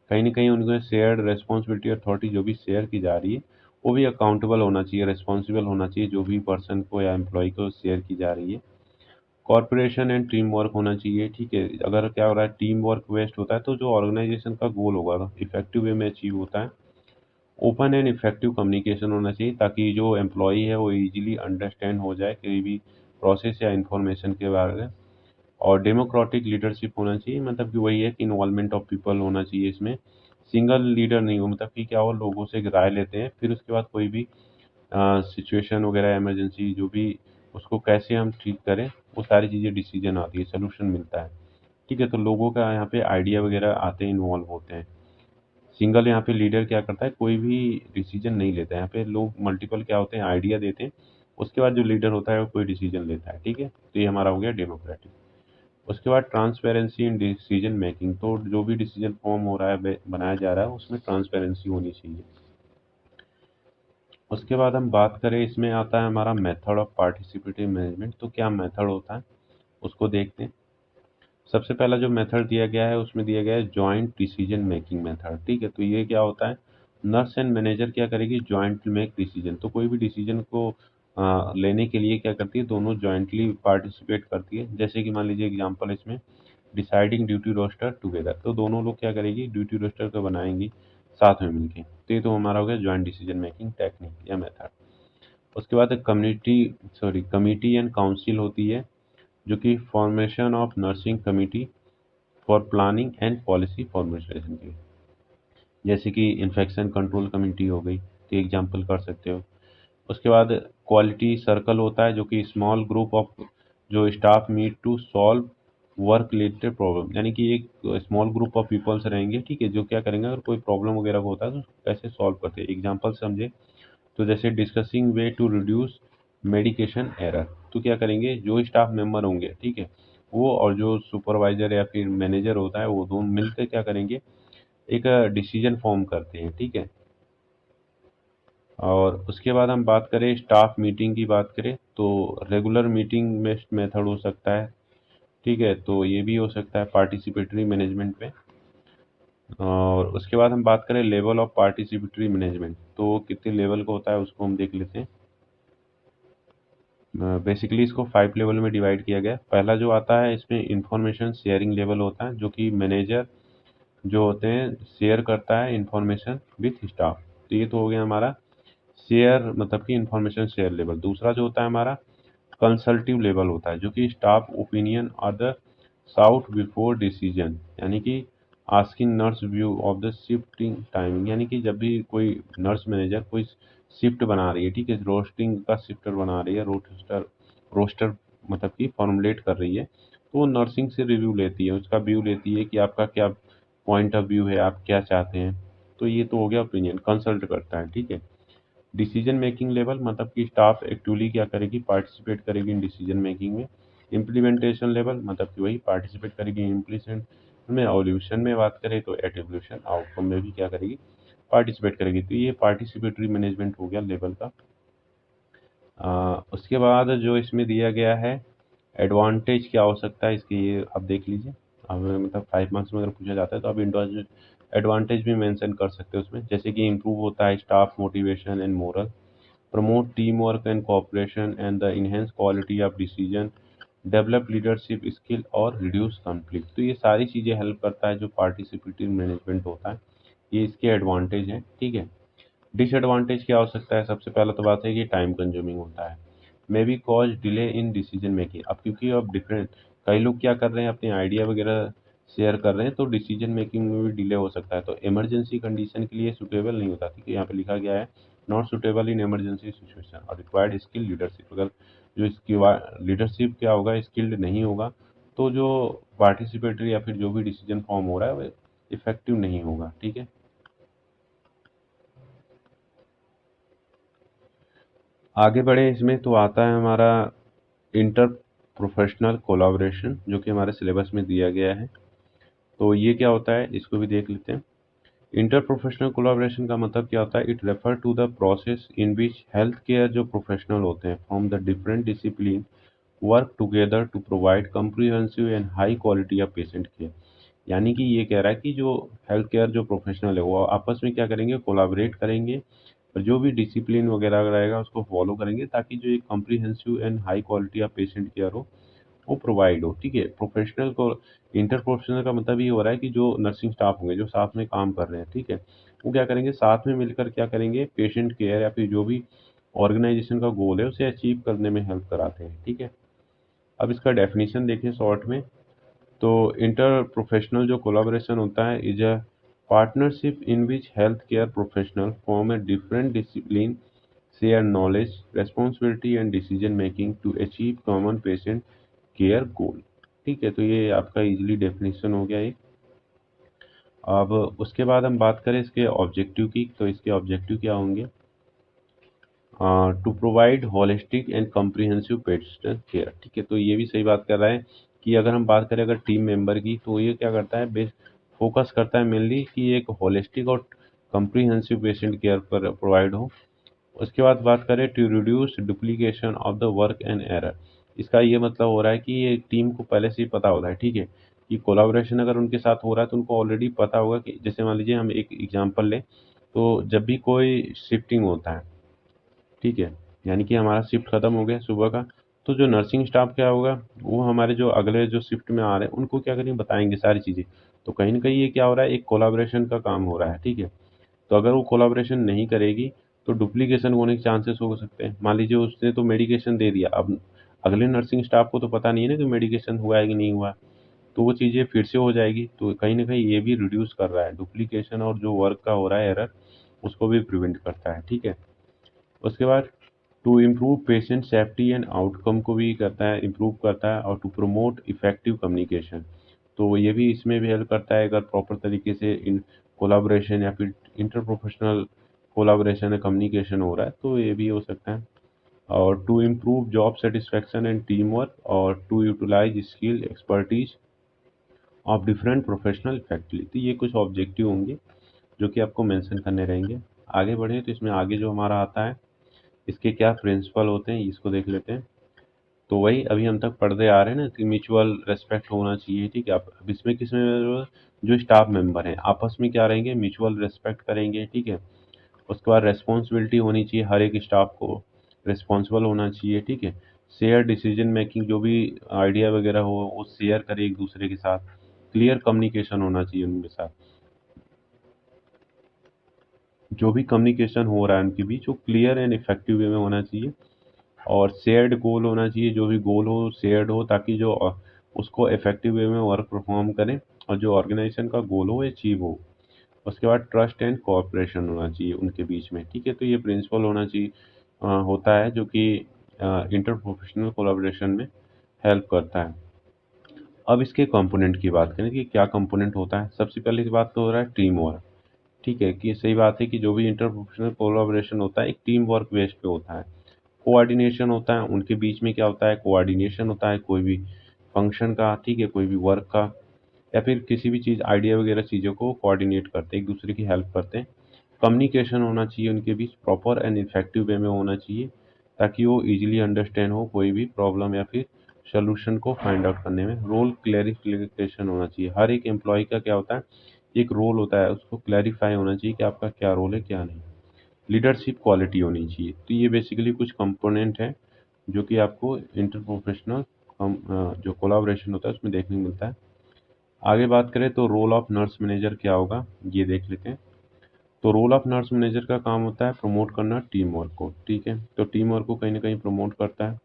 [SPEAKER 1] कहीं ना कहीं उनको शेयर्ड रिस्पॉन्सिबिलिटी अथॉरिटी जो भी शेयर की जा रही है वो भी अकाउंटेबल होना चाहिए, रिस्पॉन्सिबल होना चाहिए जो भी पर्सन को या एम्प्लॉय को शेयर की जा रही है। कॉर्पोरेशन एंड टीम वर्क होना चाहिए, ठीक है। अगर क्या हो रहा है, टीम वर्क वेस्ट होता है तो जो ऑर्गेनाइजेशन का गोल होगा इफेक्टिव वे में अचीव होता है। ओपन एंड इफेक्टिव कम्युनिकेशन होना चाहिए ताकि जो एम्प्लॉई है वो इजीली अंडरस्टैंड हो जाए कोई भी प्रोसेस या इंफॉर्मेशन के बारे में। और डेमोक्रेटिक लीडरशिप होना चाहिए, मतलब कि वही है कि इन्वॉल्वमेंट ऑफ पीपल होना चाहिए इसमें। सिंगल लीडर नहीं हो, मतलब कि क्या हो, लोगों से राय लेते हैं, फिर उसके बाद कोई भी सिचुएशन वगैरह इमरजेंसी जो भी, उसको कैसे हम ठीक करें, वो सारी चीज़ें डिसीजन आती है, सोल्यूशन मिलता है। ठीक है, तो लोगों का यहाँ पे आइडिया वगैरह आते हैं, इन्वॉल्व होते हैं। सिंगल यहाँ पे लीडर क्या करता है, कोई भी डिसीजन नहीं लेता है। यहाँ पे लोग मल्टीपल क्या होते हैं, आइडिया देते हैं, उसके बाद जो लीडर होता है वो कोई डिसीजन लेता है। ठीक है, तो ये हमारा हो गया डेमोक्रेटिक। उसके बाद ट्रांसपेरेंसी इन डिसीजन मेकिंग, तो जो भी डिसीजन फॉर्म हो रहा है, बनाया जा रहा है, उसमें ट्रांसपेरेंसी होनी चाहिए। उसके बाद हम बात करें, इसमें आता है हमारा मेथड ऑफ पार्टिसिपेटिव मैनेजमेंट। तो क्या मेथड होता है उसको देखते हैं। सबसे पहला जो मेथड दिया गया है उसमें दिया गया है जॉइंट डिसीजन मेकिंग मेथड। ठीक है, तो ये क्या होता है, नर्स एंड मैनेजर क्या करेगी, जॉइंट मेक डिसीजन। तो कोई भी डिसीजन को लेने के लिए क्या करती है, दोनों जॉइंटली पार्टिसिपेट करती है। जैसे कि मान लीजिए एग्जांपल इसमें, डिसाइडिंग ड्यूटी रोस्टर टुगेदर, तो दोनों लोग क्या करेगी, ड्यूटी रोस्टर को बनाएंगी साथ में मिलके। तो ये तो हमारा हो गया जॉइंट डिसीजन मेकिंग टेक्निक या मेथड। उसके बाद कमिटी एंड काउंसिल होती है, जो कि formation of nursing committee for planning and policy formulation के लिए। जैसे कि इन्फेक्शन कंट्रोल कमेटी हो गई, तो एग्जांपल कर सकते हो। उसके बाद क्वालिटी सर्कल होता है, जो कि स्मॉल ग्रुप ऑफ जो staff meet to solve work related problem, यानी कि एक स्मॉल ग्रुप ऑफ पीपल्स रहेंगे, ठीक है, जो क्या करेंगे, अगर कोई प्रॉब्लम वगैरह होता है तो कैसे सॉल्व करते हैं। एग्जांपल समझे तो जैसे discussing way to reduce medication error, तो क्या करेंगे, जो स्टाफ मेंबर होंगे, ठीक है, वो और जो सुपरवाइजर या फिर मैनेजर होता है, वो दोनों मिलकर क्या करेंगे, एक डिसीजन फॉर्म करते हैं। ठीक है, और उसके बाद हम बात करें स्टाफ मीटिंग की बात करें तो रेगुलर मीटिंग बेस्ड मेथड हो सकता है। ठीक है, तो ये भी हो सकता है पार्टिसिपेटरी मैनेजमेंट में। और उसके बाद हम बात करें लेवल ऑफ पार्टिसिपेटरी मैनेजमेंट, तो कितने लेवल का होता है उसको हम देख लेते हैं। बेसिकली इसको 5 लेवल में डिवाइड किया गया है। पहला जो आता है इसमें इंफॉर्मेशन शेयरिंग लेवल होता है, जो कि मैनेजर जो होते हैं शेयर करता है इंफॉर्मेशन विथ स्टाफ। तो ये तो हो गया हमारा शेयर, मतलब कि इंफॉर्मेशन शेयर लेवल। दूसरा जो होता है हमारा कंसल्टिव लेवल होता है, जो कि स्टाफ ओपिनियन और द साउट बिफोर डिसीजन, यानी कि asking nurse view of the shifting timing, यानी कि जब भी कोई नर्स मैनेजर कोई शिफ्ट बना रही है, ठीक है, रोस्टिंग का शिफ्टर बना रही है, रोस्टर मतलब कि फॉर्मुलेट कर रही है, तो वो नर्सिंग से रिव्यू लेती है, उसका व्यू लेती है कि आपका क्या पॉइंट ऑफ व्यू है, आप क्या चाहते हैं। तो ये तो हो गया ओपिनियन, कंसल्ट करता है। ठीक है, डिसीजन मेकिंग लेवल, मतलब कि स्टाफ एक्टिवली क्या करेगी, पार्टिसिपेट करेगी इन डिसीजन मेकिंग में। इम्प्लीमेंटेशन लेवल, मतलब कि वही पार्टिसिपेट करेगी इम्प्लीमेंट में। एवोल्यूशन में बात करें तो एट एवोल्यूशन आउटकम में भी क्या करेगी, पार्टिसिपेट करेगी। तो ये पार्टिसिपेटरी मैनेजमेंट हो गया लेवल का। उसके बाद जो इसमें दिया गया है एडवांटेज क्या हो सकता है इसके, ये आप देख लीजिए। अब मतलब 5 मार्क्स में अगर पूछा जाता है तो आप एडवांटेज भी मेंशन कर सकते हो उसमें, जैसे कि इम्प्रूव होता है staff motivation and moral, promote team work and cooperation and the enhance quality of decision, develop leadership skill और रिड्यूस कॉन्फ्लिक्ट। तो ये सारी चीज़ें हेल्प करता है जो पार्टिसिपेटिव मैनेजमेंट होता है, ये इसके एडवांटेज हैं। ठीक है, डिसएडवांटेज क्या हो सकता है, सबसे पहला तो बात है कि टाइम कंज्यूमिंग होता है, may be cause delay in decision making. अब क्योंकि अब डिफरेंट कई लोग क्या कर रहे हैं, अपने आइडिया वगैरह शेयर कर रहे हैं, तो डिसीजन मेकिंग में भी डिले हो सकता है। तो इमरजेंसी कंडीशन के लिए सुटेबल नहीं होता, ठीक है, यहाँ पे लिखा गया है not suitable in emergency situation और रिक्वायर्ड स्किल लीडरशिप। अगर जो इसकी लीडरशिप क्या होगा, स्किल्ड नहीं होगा, तो जो पार्टिसिपेटरी या फिर जो भी डिसीजन फॉर्म हो रहा है वो इफेक्टिव नहीं होगा। ठीक है, आगे बढ़े इसमें तो आता है हमारा इंटर प्रोफेशनल कोलाब्रेशन, जो कि हमारे सिलेबस में दिया गया है। तो ये क्या होता है इसको भी देख लेते हैं। इंटर प्रोफेशनल कोलाब्रेशन का मतलब क्या होता है, it refer to the process in which health care जो प्रोफेशनल होते हैं from the different discipline work together to provide comprehensive and high quality of patient care. यानी कि ये कह रहा है कि जो हेल्थ केयर जो प्रोफेशनल है वो आपस में क्या करेंगे, कोलाबरेट करेंगे, और जो भी डिसिप्लिन वगैरह रहेगा उसको फॉलो करेंगे, ताकि जो एक comprehensive and high quality of patient care हो वो प्रोवाइड हो। ठीक है, प्रोफेशनल को इंटरप्रोफेशनल का मतलब ये हो रहा है कि जो नर्सिंग स्टाफ होंगे जो साथ में काम कर रहे हैं, ठीक है, वो क्या करेंगे, साथ में मिलकर क्या करेंगे, पेशेंट केयर या फिर जो भी ऑर्गेनाइजेशन का गोल है उसे अचीव करने में हेल्प कराते हैं। ठीक है, अब इसका डेफिनेशन देखें शॉर्ट में। तो इंटर प्रोफेशनल जो कोलाबोरेशन होता है is a partnership in which health care professional form a different discipline share knowledge responsibility and decision making to achieve common patient care goal. ठीक है, तो ये आपका इजीली डेफिनेशन हो गया एक। अब उसके बाद हम बात करें इसके ऑब्जेक्टिव की, तो इसके ऑब्जेक्टिव क्या होंगे, to provide holistic and comprehensive patient care. ठीक है, तो ये भी सही बात कर रहा है कि अगर हम बात करें अगर टीम मेंबर की, तो ये क्या करता है, बेस फोकस करता है मेनली कि एक होलिस्टिक और कॉम्प्रिहेंसिव पेशेंट केयर पर प्रोवाइड हो। उसके बाद बात करें to reduce duplication of the work and error. इसका ये मतलब हो रहा है कि ये टीम को पहले से ही पता होता है, ठीक है, कि कोलाबोरेशन अगर उनके साथ हो रहा है तो उनको ऑलरेडी पता होगा कि जैसे मान लीजिए हम एक एग्जांपल लें, तो जब भी कोई शिफ्टिंग होता है, ठीक है, यानी कि हमारा शिफ्ट खत्म हो गया सुबह का, तो जो नर्सिंग स्टाफ क्या होगा, वो हमारे जो अगले जो शिफ्ट में आ रहे हैं उनको क्या करेंगे, बताएंगे सारी चीज़ें। तो कहीं ना कहीं ये क्या हो रहा है, एक कोलाबोरेशन का काम हो रहा है। ठीक है, तो अगर वो कोलाबोरेशन नहीं करेगी तो डुप्लीकेशन होने के चांसेस हो सकते हैं। मान लीजिए उसने तो मेडिकेशन दे दिया, अब अगले नर्सिंग स्टाफ को तो पता नहीं है ना कि मेडिकेशन हुआ है कि नहीं हुआ है, तो वो चीज़ें फिर से हो जाएगी। तो कहीं ना कहीं ये भी रिड्यूस कर रहा है डुप्लीकेशन, और जो वर्क का हो रहा है एरर उसको भी प्रिवेंट करता है। ठीक है, उसके बाद to improve patient safety and outcome को भी करता है, इम्प्रूव करता है, और टू प्रमोट इफेक्टिव कम्युनिकेशन, तो ये भी इसमें भी हेल्प करता है। अगर प्रॉपर तरीके से इन कोलाबोरेशन या फिर इंटरप्रोफेशनल कोलाबोरेशन या कम्युनिकेशन हो रहा है तो ये भी हो सकता है। और to improve job satisfaction and team work, और to utilise skill expertise of different professional effectively. तो ये कुछ ऑब्जेक्टिव होंगे जो कि आपको मेंशन करने रहेंगे। आगे बढ़े तो इसमें आगे जो हमारा आता है, इसके क्या प्रिंसिपल होते हैं इसको देख लेते हैं। तो वही अभी हम तक पढ़ते आ रहे हैं ना कि म्यूचुअल रिस्पेक्ट होना चाहिए। ठीक है, अब इसमें किसमें, जो स्टाफ मेंबर हैं आपस में क्या रहेंगे, म्यूचुअल रिस्पेक्ट करेंगे। ठीक है, उसके बाद रेस्पॉन्सिबिलिटी होनी चाहिए, हर एक स्टाफ को रिस्पॉन्सिबल होना चाहिए। ठीक है, शेयर डिसीजन मेकिंग, जो भी आइडिया वगैरह हो वो शेयर करें एक दूसरे के साथ। क्लियर कम्युनिकेशन होना चाहिए उनके साथ, जो भी कम्युनिकेशन हो रहा है उनके बीच वो क्लियर एंड इफेक्टिव वे में होना चाहिए। और शेयर्ड गोल होना चाहिए, जो भी गोल हो शेयर्ड हो, ताकि जो उसको इफेक्टिव वे में वर्क परफॉर्म करें और जो ऑर्गेनाइजेशन का गोल हो वो अचीव हो। उसके बाद ट्रस्ट एंड कोऑपरेशन होना चाहिए उनके बीच में। ठीक है, तो ये प्रिंसिपल होना चाहिए, होता है जो कि इंटर प्रोफेशनल कोलाबोरेशन में हेल्प करता है। अब इसके कंपोनेंट की बात करें कि क्या कंपोनेंट होता है। सबसे पहले की बात तो हो रहा है टीम वर्क। ठीक है, कि सही बात है कि जो भी इंटर प्रोफेशनल कोलाबोरेशन होता है एक टीम वर्क बेस पे होता है। कोऑर्डिनेशन होता है उनके बीच में, क्या होता है, कोऑर्डिनेशन होता है कोई भी फंक्शन का, ठीक है, कोई भी वर्क का, या फिर किसी भी चीज़ आइडिया वगैरह चीज़ों को कोऑर्डिनेट करते हैं, एक दूसरे की हेल्प करते हैं। कम्युनिकेशन होना चाहिए उनके बीच, प्रॉपर एंड इफेक्टिव वे में होना चाहिए, ताकि वो इजीली अंडरस्टैंड हो कोई भी प्रॉब्लम या फिर सोल्यूशन को फाइंड आउट करने में। रोल क्लैरिफिकेशन होना चाहिए, हर एक एम्प्लॉय का क्या होता है, एक रोल होता है, उसको क्लैरिफाई होना चाहिए कि आपका क्या रोल है क्या नहीं। लीडरशिप क्वालिटी होनी चाहिए। तो ये बेसिकली कुछ कंपोनेंट हैं जो कि आपको इंटरप्रोफेशनल जो कोलाबोरेशन होता है उसमें देखने को मिलता है। आगे बात करें तो रोल ऑफ नर्स मैनेजर क्या होगा, ये देख लेते हैं। तो रोल ऑफ नर्स मैनेजर का काम होता है प्रमोट करना टीम वर्क को। ठीक है, तो टीम वर्क को कहीं ना कहीं प्रमोट करता है।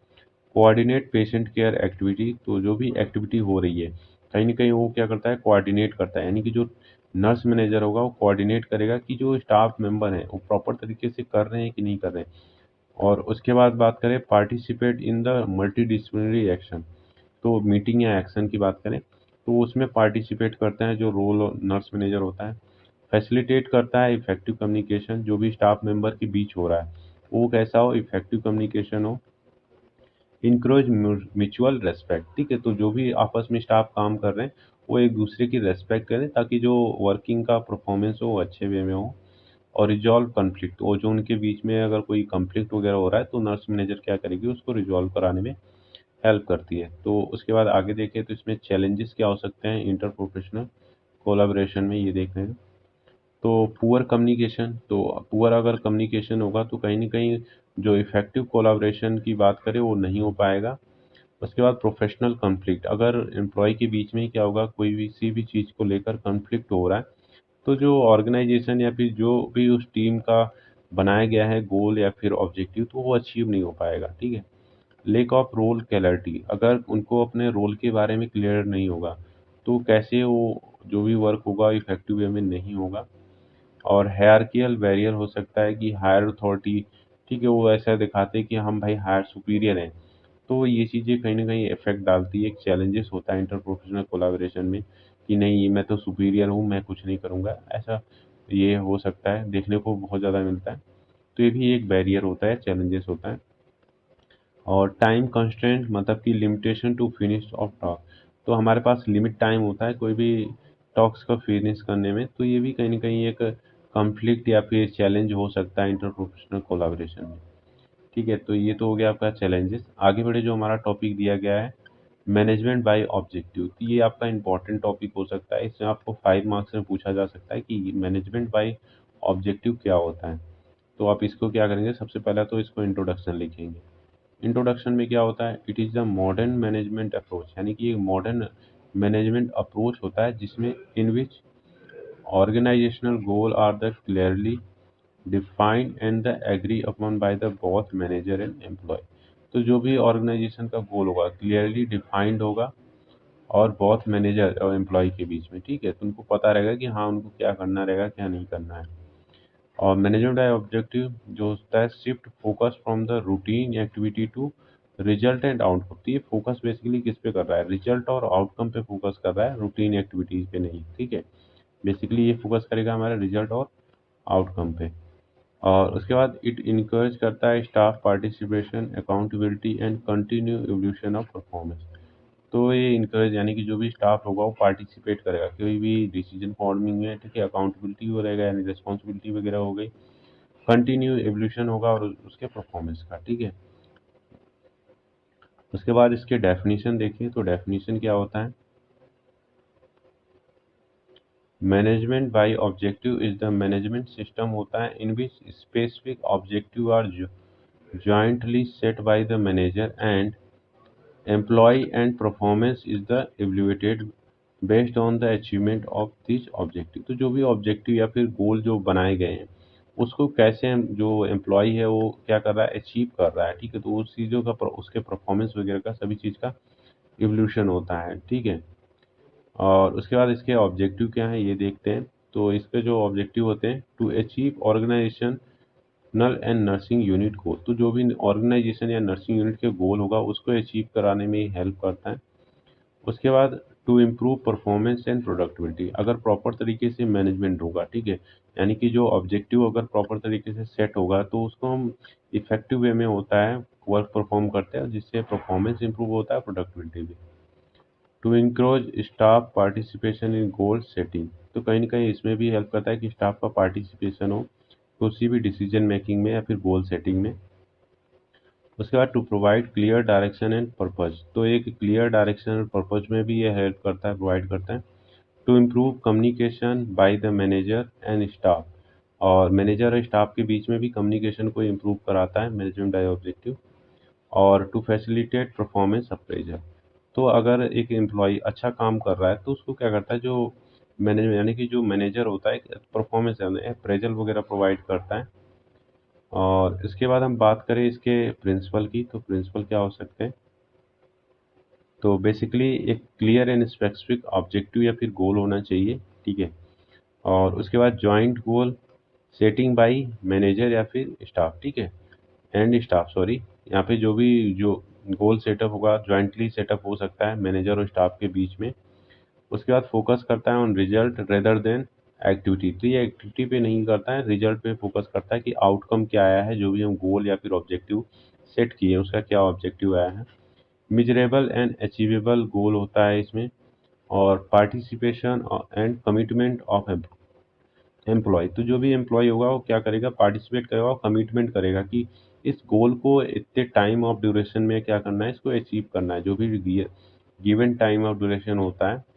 [SPEAKER 1] कोऑर्डिनेट पेशेंट केयर एक्टिविटी, तो जो भी एक्टिविटी हो रही है कहीं ना कहीं वो क्या करता है, कोऑर्डिनेट करता है, यानी कि जो नर्स मैनेजर होगा वो कोऑर्डिनेट करेगा कि जो स्टाफ मेंबर हैं वो प्रॉपर तरीके से कर रहे हैं कि नहीं कर रहे हैं। और उसके बाद बात करें participate in the multidisciplinary action, तो मीटिंग या एक्शन की बात करें तो उसमें पार्टिसिपेट करते हैं जो रोल नर्स मैनेजर होता है। फैसिलिटेट करता है इफेक्टिव कम्युनिकेशन, जो भी स्टाफ मेंबर के बीच हो रहा है वो कैसा हो, इफेक्टिव कम्युनिकेशन हो। इनक्रोज म्यूचुअल रेस्पेक्ट, ठीक है, तो जो भी आपस में स्टाफ काम कर रहे हैं वो एक दूसरे की रेस्पेक्ट करें, ताकि जो वर्किंग का परफॉर्मेंस हो वो अच्छे वे में हो। और रिजॉल्व कॉन्फ्लिक्ट, वो जो उनके बीच में अगर कोई कॉन्फ्लिक्ट वगैरह हो रहा है तो नर्स मैनेजर क्या करेगी, उसको रिजॉल्व कराने में हेल्प करती है। तो उसके बाद आगे देखें तो इसमें चैलेंजेस क्या हो सकते हैं इंटर प्रोफेशनल कोलाबोरेशन में, ये देख रहे हैं। तो पुअर कम्युनिकेशन, तो पुअर अगर कम्युनिकेशन होगा तो कहीं न कहीं जो इफ़ेक्टिव कोलैबोरेशन की बात करें वो नहीं हो पाएगा। उसके बाद प्रोफ़ेशनल कॉन्फ्लिक्ट, अगर एम्प्लॉयी के बीच में क्या होगा, कोई भी किसी भी चीज़ को लेकर कॉन्फ्लिक्ट हो रहा है, तो जो ऑर्गेनाइज़ेशन या फिर जो भी उस टीम का बनाया गया है गोल या फिर ऑब्जेक्टिव, तो वो अचीव नहीं हो पाएगा, ठीक है? लैक ऑफ रोल क्लैरिटी, अगर उनको अपने रोल के बारे में क्लियर नहीं होगा, तो कैसे वो जो भी वर्क होगा इफ़ेक्टिव वे में नहीं होगा। और हायरार्कियल बैरियर हो सकता है कि हायर अथॉरिटी, ठीक है, वो ऐसा दिखाते हैं कि हम भाई हायर सुपीरियर हैं, तो ये चीज़ें कहीं न कहीं इफ़ेक्ट डालती है, एक चैलेंजेस होता है इंटरप्रोफेशनल कोलैबोरेशन में कि नहीं मैं तो सुपीरियर हूँ, मैं कुछ नहीं करूँगा, ऐसा ये हो सकता है, देखने को बहुत ज़्यादा मिलता है। तो ये भी एक बैरियर होता है, चैलेंजेस होता है। और टाइम कंस्ट्रेंट मतलब कि limitation to finish of talk, तो हमारे पास लिमिट टाइम होता है कोई भी टॉक्स को फिनिश करने में, तो ये भी कहीं न कहीं एक कॉन्फ्लिक्ट या फिर चैलेंज हो सकता है इंटरप्रोफेशनल कोलैबोरेशन में। ठीक है, तो ये तो हो गया आपका चैलेंजेस। आगे बढ़े, जो हमारा टॉपिक दिया गया है मैनेजमेंट बाय ऑब्जेक्टिव, तो ये आपका इम्पोर्टेंट टॉपिक हो सकता है। इसमें आपको 5 मार्क्स में पूछा जा सकता है कि मैनेजमेंट बाय ऑब्जेक्टिव क्या होता है। तो आप इसको क्या करेंगे, सबसे पहले तो इसको इंट्रोडक्शन लिखेंगे। इंट्रोडक्शन में क्या होता है, it is the modern management approach, यानी कि एक मॉडर्न मैनेजमेंट अप्रोच होता है जिसमें in which organizational goal are the clearly defined and the agree upon by the both manager and employ. तो जो भी ऑर्गेनाइजेशन का गोल होगा क्लियरली डिफाइंड होगा और बहुत मैनेजर और एम्प्लॉय के बीच में, ठीक है, तो उनको पता रहेगा कि हाँ उनको क्या करना रहेगा क्या नहीं करना है। और मैनेजमेंट बाय ऑब्जेक्टिव जो होता है shift focus from the routine activity to result and outcome, तो ये फोकस बेसिकली किस पे कर रहा है, रिजल्ट और आउटकम पे फोकस कर रहा है, रूटीन एक्टिविटीज पे नहीं, ठीक है। बेसिकली ये फोकस करेगा हमारा रिजल्ट और आउटकम पे। और उसके बाद इट इनकरेज करता है staff participation accountability and continue evolution of performance. तो ये इनकरेज यानी कि जो भी स्टाफ होगा वो पार्टिसिपेट करेगा कोई भी डिसीजन फॉर्मिंग में, ठीक है, अकाउंटेबिलिटी हो रहेगा यानी रिस्पॉन्सिबिलिटी वगैरह हो गई, कंटिन्यू एवोल्यूशन होगा और उसके परफॉर्मेंस का, ठीक है। उसके बाद इसके डेफिनेशन देखिए, तो डेफिनेशन क्या होता है, management by objective is the management system होता है in which specific objective are jointly set by the manager and employee and performance is the evaluated based on the achievement of this objective। तो जो भी objective या फिर गोल जो बनाए गए हैं उसको कैसे जो एम्प्लॉय है वो क्या कर रहा है, अचीव कर रहा है, ठीक है, तो उस चीज़ों का उसके परफॉर्मेंस वगैरह का सभी चीज़ का इवोल्यूशन होता है, ठीक है। और उसके बाद इसके ऑब्जेक्टिव क्या है ये देखते हैं। तो इसके जो ऑब्जेक्टिव होते हैं, to achieve organizational and nursing unit goal, तो जो भी ऑर्गेनाइजेशन या नर्सिंग यूनिट के गोल होगा उसको अचीव कराने में हेल्प करता है। उसके बाद to improve performance and productivity, अगर प्रॉपर तरीके से मैनेजमेंट होगा, ठीक है, यानी कि जो ऑब्जेक्टिव अगर प्रॉपर तरीके से सेट होगा तो उसको हम इफेक्टिव वे में होता है वर्क परफॉर्म करते हैं जिससे परफॉर्मेंस इंप्रूव होता है, प्रोडक्टिविटी भी। To increase staff participation in goal setting, तो कहीं ना कहीं इसमें भी हेल्प करता है कि स्टाफ का पार्टिसिपेशन हो किसी भी डिसीजन मेकिंग में या फिर गोल सेटिंग में। उसके बाद to provide clear direction and purpose, तो एक क्लियर डायरेक्शन और पर्पस में भी ये हेल्प करता है, प्रोवाइड करता है। To improve communication by the manager and staff, और मैनेजर और स्टाफ के बीच में भी कम्युनिकेशन को इम्प्रूव कराता है मैनेजमेंट बाय ऑब्जेक्टिव। और टू फैसिलिटेट परफॉर्मेंस अप्रेजल, तो अगर एक एम्प्लॉय अच्छा काम कर रहा है तो उसको क्या करता है, जो मैनेजर यानी कि जो मैनेजर होता है परफॉर्मेंस अप्रेजल वगैरह प्रोवाइड करता है। और इसके बाद हम बात करें इसके प्रिंसिपल की, तो प्रिंसिपल क्या हो सकते हैं, तो बेसिकली एक क्लियर एंड स्पेसिफिक ऑब्जेक्टिव या फिर गोल होना चाहिए, ठीक है। और उसके बाद joint goal setting by manager या फिर स्टाफ, ठीक है, एंड स्टाफ सॉरी, यहाँ पे जो भी जो गोल सेटअप होगा जॉइंटली सेटअप हो सकता है मैनेजर और स्टाफ के बीच में। उसके बाद फोकस करता है on result rather than activity, तो ये एक्टिविटी पे नहीं करता है, रिजल्ट पे फोकस करता है कि आउटकम क्या आया है, जो भी हम गोल या फिर ऑब्जेक्टिव सेट किए हैं उसका क्या ऑब्जेक्टिव आया है। मिजरेबल एंड अचीवेबल गोल होता है इसमें। और participation and commitment of employee, तो जो भी एम्प्लॉय होगा वो क्या करेगा, पार्टिसिपेट करेगा और कमिटमेंट करेगा कि इस गोल को इतने टाइम ऑफ ड्यूरेशन में क्या करना है, इसको अचीव करना है, जो भी गिवन टाइम ऑफ ड्यूरेशन होता है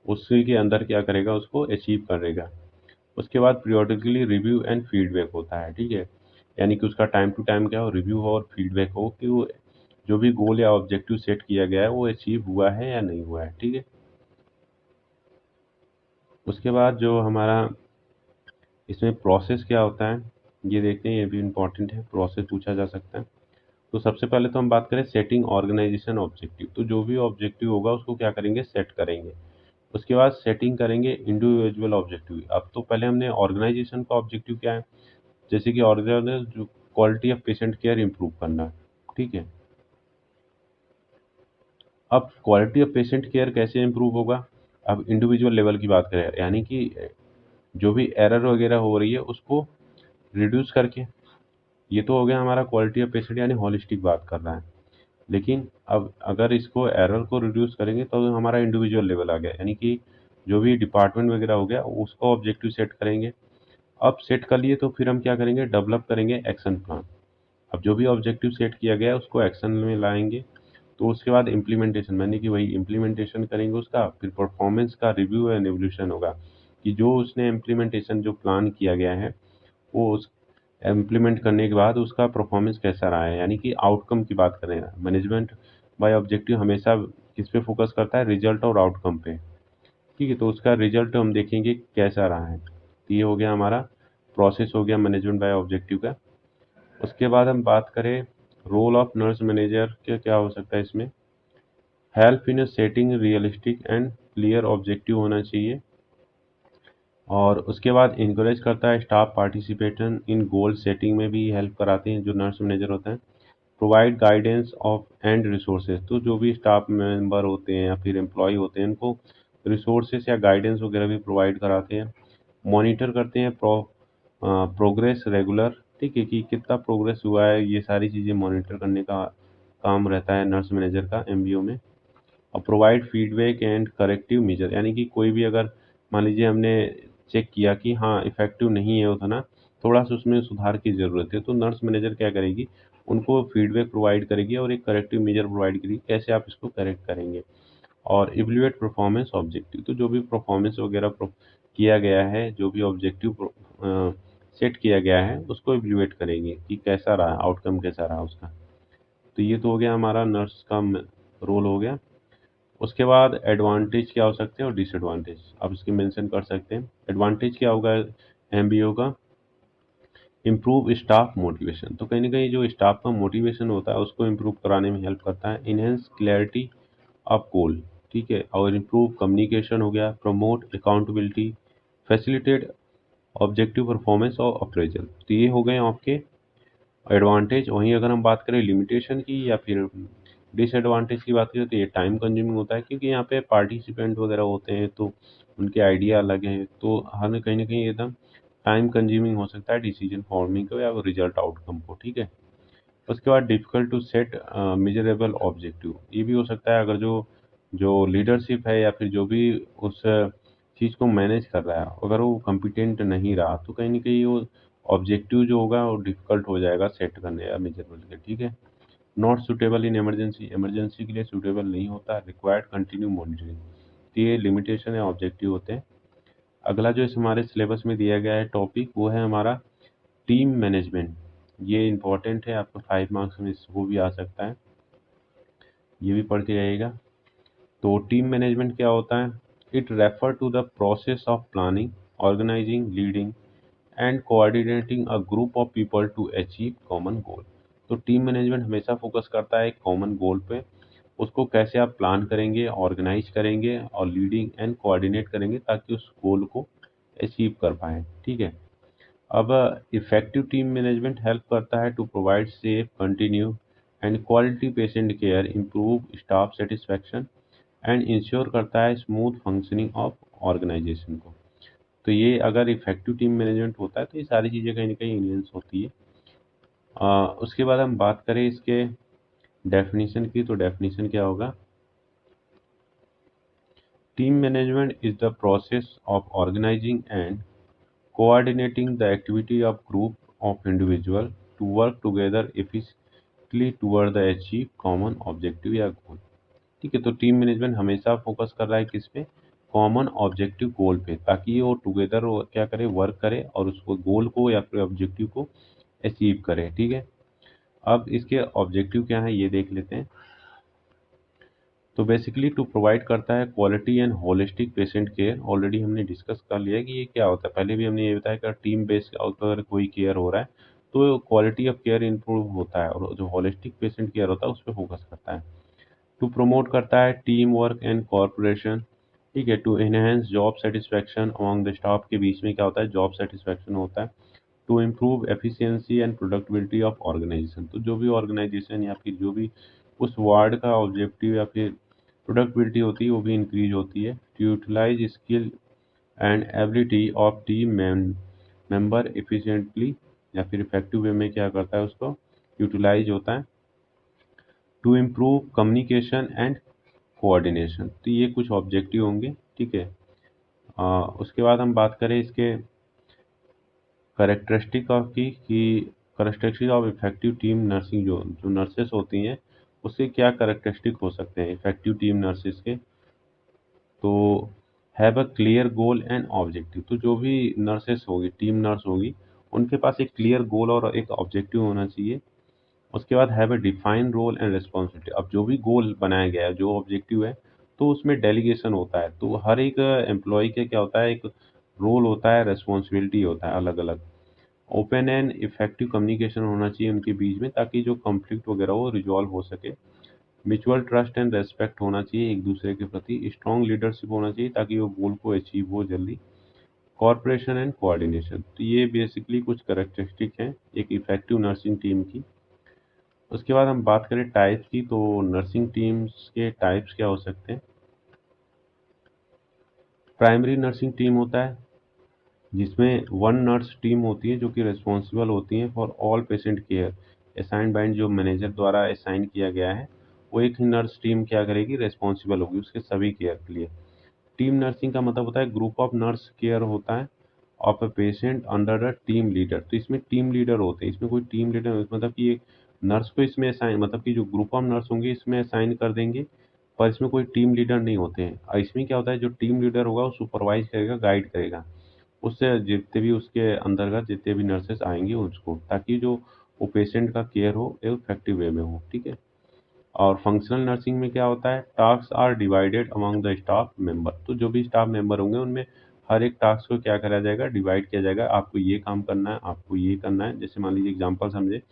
[SPEAKER 1] उसी के अंदर क्या करेगा उसको अचीव करेगा। उसके बाद पीरियोडिकली रिव्यू एंड फीडबैक होता है, ठीक है। यानी कि उसका टाइम टू टाइम क्या हो, रिव्यू हो और फीडबैक हो कि वो जो भी गोल या ऑब्जेक्टिव सेट किया गया है वो अचीव हुआ है या नहीं हुआ है, ठीक है। उसके बाद जो हमारा इसमें प्रोसेस क्या होता है ये देखते हैं, ये भी इम्पोर्टेंट है, प्रोसेस पूछा जा सकता है। तो सबसे पहले तो हम बात करें सेटिंग ऑर्गेनाइजेशन ऑब्जेक्टिव, तो जो भी ऑब्जेक्टिव होगा उसको क्या करेंगे, सेट करेंगे। उसके बाद सेटिंग करेंगे इंडिविजुअल ऑब्जेक्टिव। अब तो पहले हमने ऑर्गेनाइजेशन का ऑब्जेक्टिव क्या है, जैसे कि ऑर्गेनाइज जो quality of patient care improve करना, ठीक है। अब क्वालिटी ऑफ पेशेंट केयर कैसे इंप्रूव होगा, अब इंडिविजुअल लेवल की बात करें, यानी कि जो भी एरर वगैरह हो रही है उसको रिड्यूस करके, ये तो हो गया हमारा क्वालिटी ऑफ पेशेंट यानी होलिस्टिक बात कर रहा है। लेकिन अब अगर इसको एरर को रिड्यूस करेंगे तो हमारा इंडिविजुअल लेवल आ गया, यानी कि जो भी डिपार्टमेंट वगैरह हो गया उसको ऑब्जेक्टिव सेट करेंगे। अब सेट कर लिए तो फिर हम क्या करेंगे, डेवलप करेंगे एक्शन प्लान। अब जो भी ऑब्जेक्टिव सेट किया गया है उसको एक्शन में लाएंगे। तो उसके बाद इम्प्लीमेंटेशन, मैंने कि वही इम्प्लीमेंटेशन करेंगे उसका, फिर परफॉर्मेंस का रिव्यू एंड एवोल्यूशन होगा कि जो उसने इम्प्लीमेंटेशन जो प्लान किया गया है वो उस इम्प्लीमेंट करने के बाद उसका परफॉर्मेंस कैसा रहा है, यानी कि आउटकम की बात करें। मैनेजमेंट बाय ऑब्जेक्टिव हमेशा किस पे फोकस करता है, रिजल्ट और आउटकम पे, ठीक है। तो उसका रिजल्ट हम देखेंगे कैसा रहा है। तो ये हो गया हमारा प्रोसेस, हो गया मैनेजमेंट बाय ऑब्जेक्टिव का। उसके बाद हम बात करें रोल ऑफ नर्स मैनेजर के, क्या हो सकता है इसमें, help in setting realistic and clear objective होना चाहिए। और उसके बाद इंकरेज करता है staff participation in goal setting में भी हेल्प कराते हैं जो नर्स मैनेजर होते हैं। Provide guidance of and resources, तो जो भी स्टाफ मेंबर होते हैं या फिर एम्प्लॉय होते हैं उनको रिसोर्सेज या गाइडेंस वगैरह भी प्रोवाइड कराते हैं। मॉनिटर करते हैं प्रोग्रेस रेगुलर, ठीक है, कि कितना प्रोग्रेस हुआ है, ये सारी चीज़ें मॉनिटर करने का काम रहता है नर्स मैनेजर का एमबीओ में। और provide feedback and corrective measure, यानी कि कोई भी अगर मान लीजिए हमने चेक किया कि हाँ इफेक्टिव नहीं है उतना, थोड़ा सा उसमें सुधार की ज़रूरत है, तो नर्स मैनेजर क्या करेगी, उनको फीडबैक प्रोवाइड करेगी और एक करेक्टिव मेजर प्रोवाइड करेगी कैसे आप इसको करेक्ट करेंगे। और इवैल्यूएट परफॉर्मेंस ऑब्जेक्टिव, तो जो भी परफॉर्मेंस वगैरह किया गया है, जो भी ऑब्जेक्टिव सेट किया गया है उसको इवैल्यूएट करेंगे कि कैसा रहा, आउटकम कैसा रहा उसका। तो ये तो हो गया हमारा नर्स का रोल हो गया। उसके बाद एडवांटेज क्या हो सकते हैं और डिसएडवांटेज आप इसकी मेंशन कर सकते हैं। एडवांटेज क्या होगा एमबीओ का, इम्प्रूव स्टाफ मोटिवेशन, तो कहीं ना कहीं जो स्टाफ का मोटिवेशन होता है उसको इम्प्रूव कराने में हेल्प करता है। इनहेंस क्लैरिटी ऑफ गोल, ठीक है, और इम्प्रूव कम्युनिकेशन हो गया। Promote accountability, facilitate objective performance और अप्रेजल, तो ये हो गए आपके एडवांटेज। वहीं अगर हम बात करें लिमिटेशन की या फिर डिसएडवांटेज की बात करें तो ये टाइम कंज्यूमिंग होता है, क्योंकि यहाँ पे पार्टिसिपेंट वगैरह होते हैं तो उनके आइडिया अलग हैं, तो हर कहीं ना कहीं एकदम टाइम कंज्यूमिंग हो सकता है डिसीजन फॉर्मिंग को या रिजल्ट आउटकम को, ठीक है। उसके बाद difficult to set measurable objective, ये भी हो सकता है अगर जो जो लीडरशिप है या फिर जो भी उस चीज़ को मैनेज कर रहा है अगर वो कॉम्पिटेंट नहीं रहा तो कहीं न कहीं वो ऑब्जेक्टिव जो होगा वो डिफ़िकल्ट हो जाएगा सेट करने या मेजरमेंट के, ठीक है। Not suitable in emergency, emergency के लिए सूटेबल नहीं होता। रिक्वायर्ड कंटिन्यू मॉनिटरिंग, तो ये लिमिटेशन या ऑब्जेक्टिव होते हैं। अगला जो इस हमारे सिलेबस में दिया गया है टॉपिक वो है हमारा टीम मैनेजमेंट। ये इम्पोर्टेंट है, आपको 5 मार्क्स में इसको भी आ सकता है, ये भी पढ़ के जाइएगा। तो टीम मैनेजमेंट क्या होता है, it refer to the process of planning, organising, leading and coordinating a group of people to achieve common goal. तो टीम मैनेजमेंट हमेशा फोकस करता है एक कॉमन गोल पे, उसको कैसे आप प्लान करेंगे, ऑर्गेनाइज करेंगे और लीडिंग एंड कोऑर्डिनेट करेंगे ताकि उस गोल को अचीव कर पाएँ, ठीक है। अब इफेक्टिव टीम मैनेजमेंट हेल्प करता है to provide safe, continue and quality patient care, improve staff satisfaction and ensure करता है स्मूथ फंक्शनिंग ऑफ ऑर्गेनाइजेशन को। तो ये अगर इफेक्टिव टीम मैनेजमेंट होता है तो ये सारी चीज़ें कहीं ना कहीं इन्हेंस होती है। उसके बाद हम बात करें इसके डेफिनेशन की, तो डेफिनेशन क्या होगा, team management is the process of organising and coordinating the activity of group of individual to work together efficiently toward the achieve common objective या goal, ठीक है। तो टीम मैनेजमेंट हमेशा फोकस कर रहा है किस पे, कॉमन ऑब्जेक्टिव गोल पे, ताकि वो टुगेदर क्या करे, वर्क करे और उसको गोल को या फिर ऑब्जेक्टिव को अचीव करे। ठीक है, अब इसके ऑब्जेक्टिव क्या है ये देख लेते हैं। तो बेसिकली टू प्रोवाइड करता है quality and holistic patient care. Already हमने डिस्कस कर लिया कि ये क्या होता है, पहले भी हमने ये बताया कि टीम बेस्ड अगर कोई केयर हो रहा है तो क्वालिटी ऑफ केयर इंप्रूव होता है, और जो होलिस्टिक पेशेंट केयर होता है उस पर फोकस करता है। टू प्रमोट करता है टीम वर्क एंड कॉर्पोरेशन। ठीक है, to enhance job satisfaction among the staff, के बीच में क्या होता है, जॉब सेटिस्फैक्शन होता है। To improve efficiency and productivity of organisation, तो जो भी ऑर्गेनाइजेशन या फिर जो भी उस वार्ड का ऑब्जेक्टिव या फिर प्रोडक्टिविटी होती है वो भी इंक्रीज होती है। To utilise skill and ability of team member efficiently, या फिर इफेक्टिव वे में क्या करता है, उसको यूटिलाइज होता है। To improve communication and coordination, तो ये कुछ ऑब्जेक्टिव होंगे। ठीक है, उसके बाद हम बात करें इसके करेक्टरिस्टिक ऑफ की कि characteristic of effective team nursing, जो जो नर्सेस होती हैं उसके क्या करेक्टरिस्टिक हो सकते हैं इफेक्टिव टीम नर्सेस के। तो have a clear goal and objective, तो जो भी नर्सेस होगी, टीम नर्स होगी, उनके पास एक क्लियर गोल और एक ऑब्जेक्टिव होना चाहिए। उसके बाद have a defined role and responsibility, अब जो भी गोल बनाया गया है, जो ऑब्जेक्टिव है, तो उसमें डेलीगेशन होता है। तो हर एक एम्प्लॉय के क्या होता है, एक रोल होता है, रेस्पॉन्सिबिलिटी होता है अलग अलग। ओपन एंड इफेक्टिव कम्युनिकेशन होना चाहिए उनके बीच में, ताकि जो कॉन्फ्लिक्ट वगैरह हो रिजॉल्व हो सके। म्यूचुअल ट्रस्ट एंड रेस्पेक्ट होना चाहिए एक दूसरे के प्रति। स्ट्रॉन्ग लीडरशिप होना चाहिए ताकि वो गोल को अचीव हो जल्दी। कॉर्पोरेशन एंड कोऑर्डिनेशन, तो ये बेसिकली कुछ करेक्टरिस्टिक हैं एक इफेक्टिव नर्सिंग टीम की। उसके बाद हम बात करें टाइप्स की, तो नर्सिंग टीम्स के टाइप्स क्या हो सकते हैं। प्राइमरी नर्सिंग टीम होता है जिसमें वन नर्स टीम होती है जो कि रिस्पॉन्सिबल होती है for all patient care. Assign bind जो मैनेजर द्वारा असाइन किया गया है, वो एक ही नर्स टीम क्या करेगी, रिस्पॉन्सिबल होगी उसके सभी केयर के लिए। टीम नर्सिंग का मतलब होता है ग्रुप ऑफ नर्स केयर होता है of a patient under a team leader, तो इसमें टीम लीडर होते हैं, इसमें कोई टीम लीडर मतलब कि एक नर्स को इसमें असाइन, मतलब कि जो ग्रुप ऑफ नर्स होंगे इसमें असाइन कर देंगे, पर इसमें कोई टीम लीडर नहीं होते हैं। और इसमें क्या होता है, जो टीम लीडर होगा वो सुपरवाइज करेगा, गाइड करेगा उससे जितने भी उसके अंतर्गत जितने भी नर्सेस आएंगे उसको, ताकि जो वो पेशेंट का केयर हो इफेक्टिव वे में हो। ठीक है, और फंक्शनल नर्सिंग में क्या होता है, task are divided among the staff member, तो जो भी स्टाफ मेंबर होंगे उनमें हर एक टास्क को क्या करा जाएगा, डिवाइड किया जाएगा। आपको ये काम करना है, आपको ये करना है। जैसे मान लीजिए एग्जांपल समझे,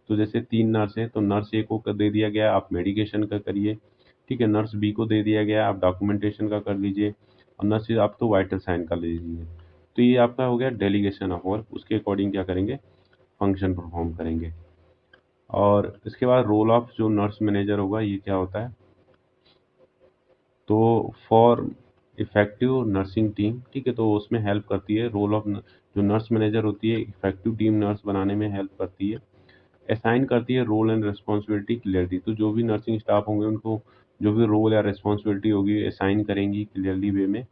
[SPEAKER 1] तो जैसे 3 नर्स हैं, तो नर्स ए को कर दे दिया गया आप मेडिकेशन का करिए। ठीक है, नर्स बी को दे दिया गया आप डॉक्यूमेंटेशन का कर लीजिए, और नर्स सी आप तो वाइटल साइन कर लीजिए। तो ये आपका हो गया डेलीगेशन ऑफ वर्क, उसके अकॉर्डिंग क्या करेंगे, फंक्शन परफॉर्म करेंगे। और इसके बाद रोल ऑफ जो नर्स मैनेजर होगा ये क्या होता है, तो फॉर इफेक्टिव नर्सिंग टीम। ठीक है, तो उसमें हेल्प करती है रोल ऑफ, जो नर्स मैनेजर होती है इफेक्टिव टीम नर्स बनाने में हेल्प करती है। असाइन करती है रोल एंड रिस्पॉन्सिबिलिटी क्लियरली, तो जो भी नर्सिंग स्टाफ होंगे उनको जो भी रोल या रिस्पॉन्सिबिलिटी होगी असाइन करेंगी क्लियरली वे में।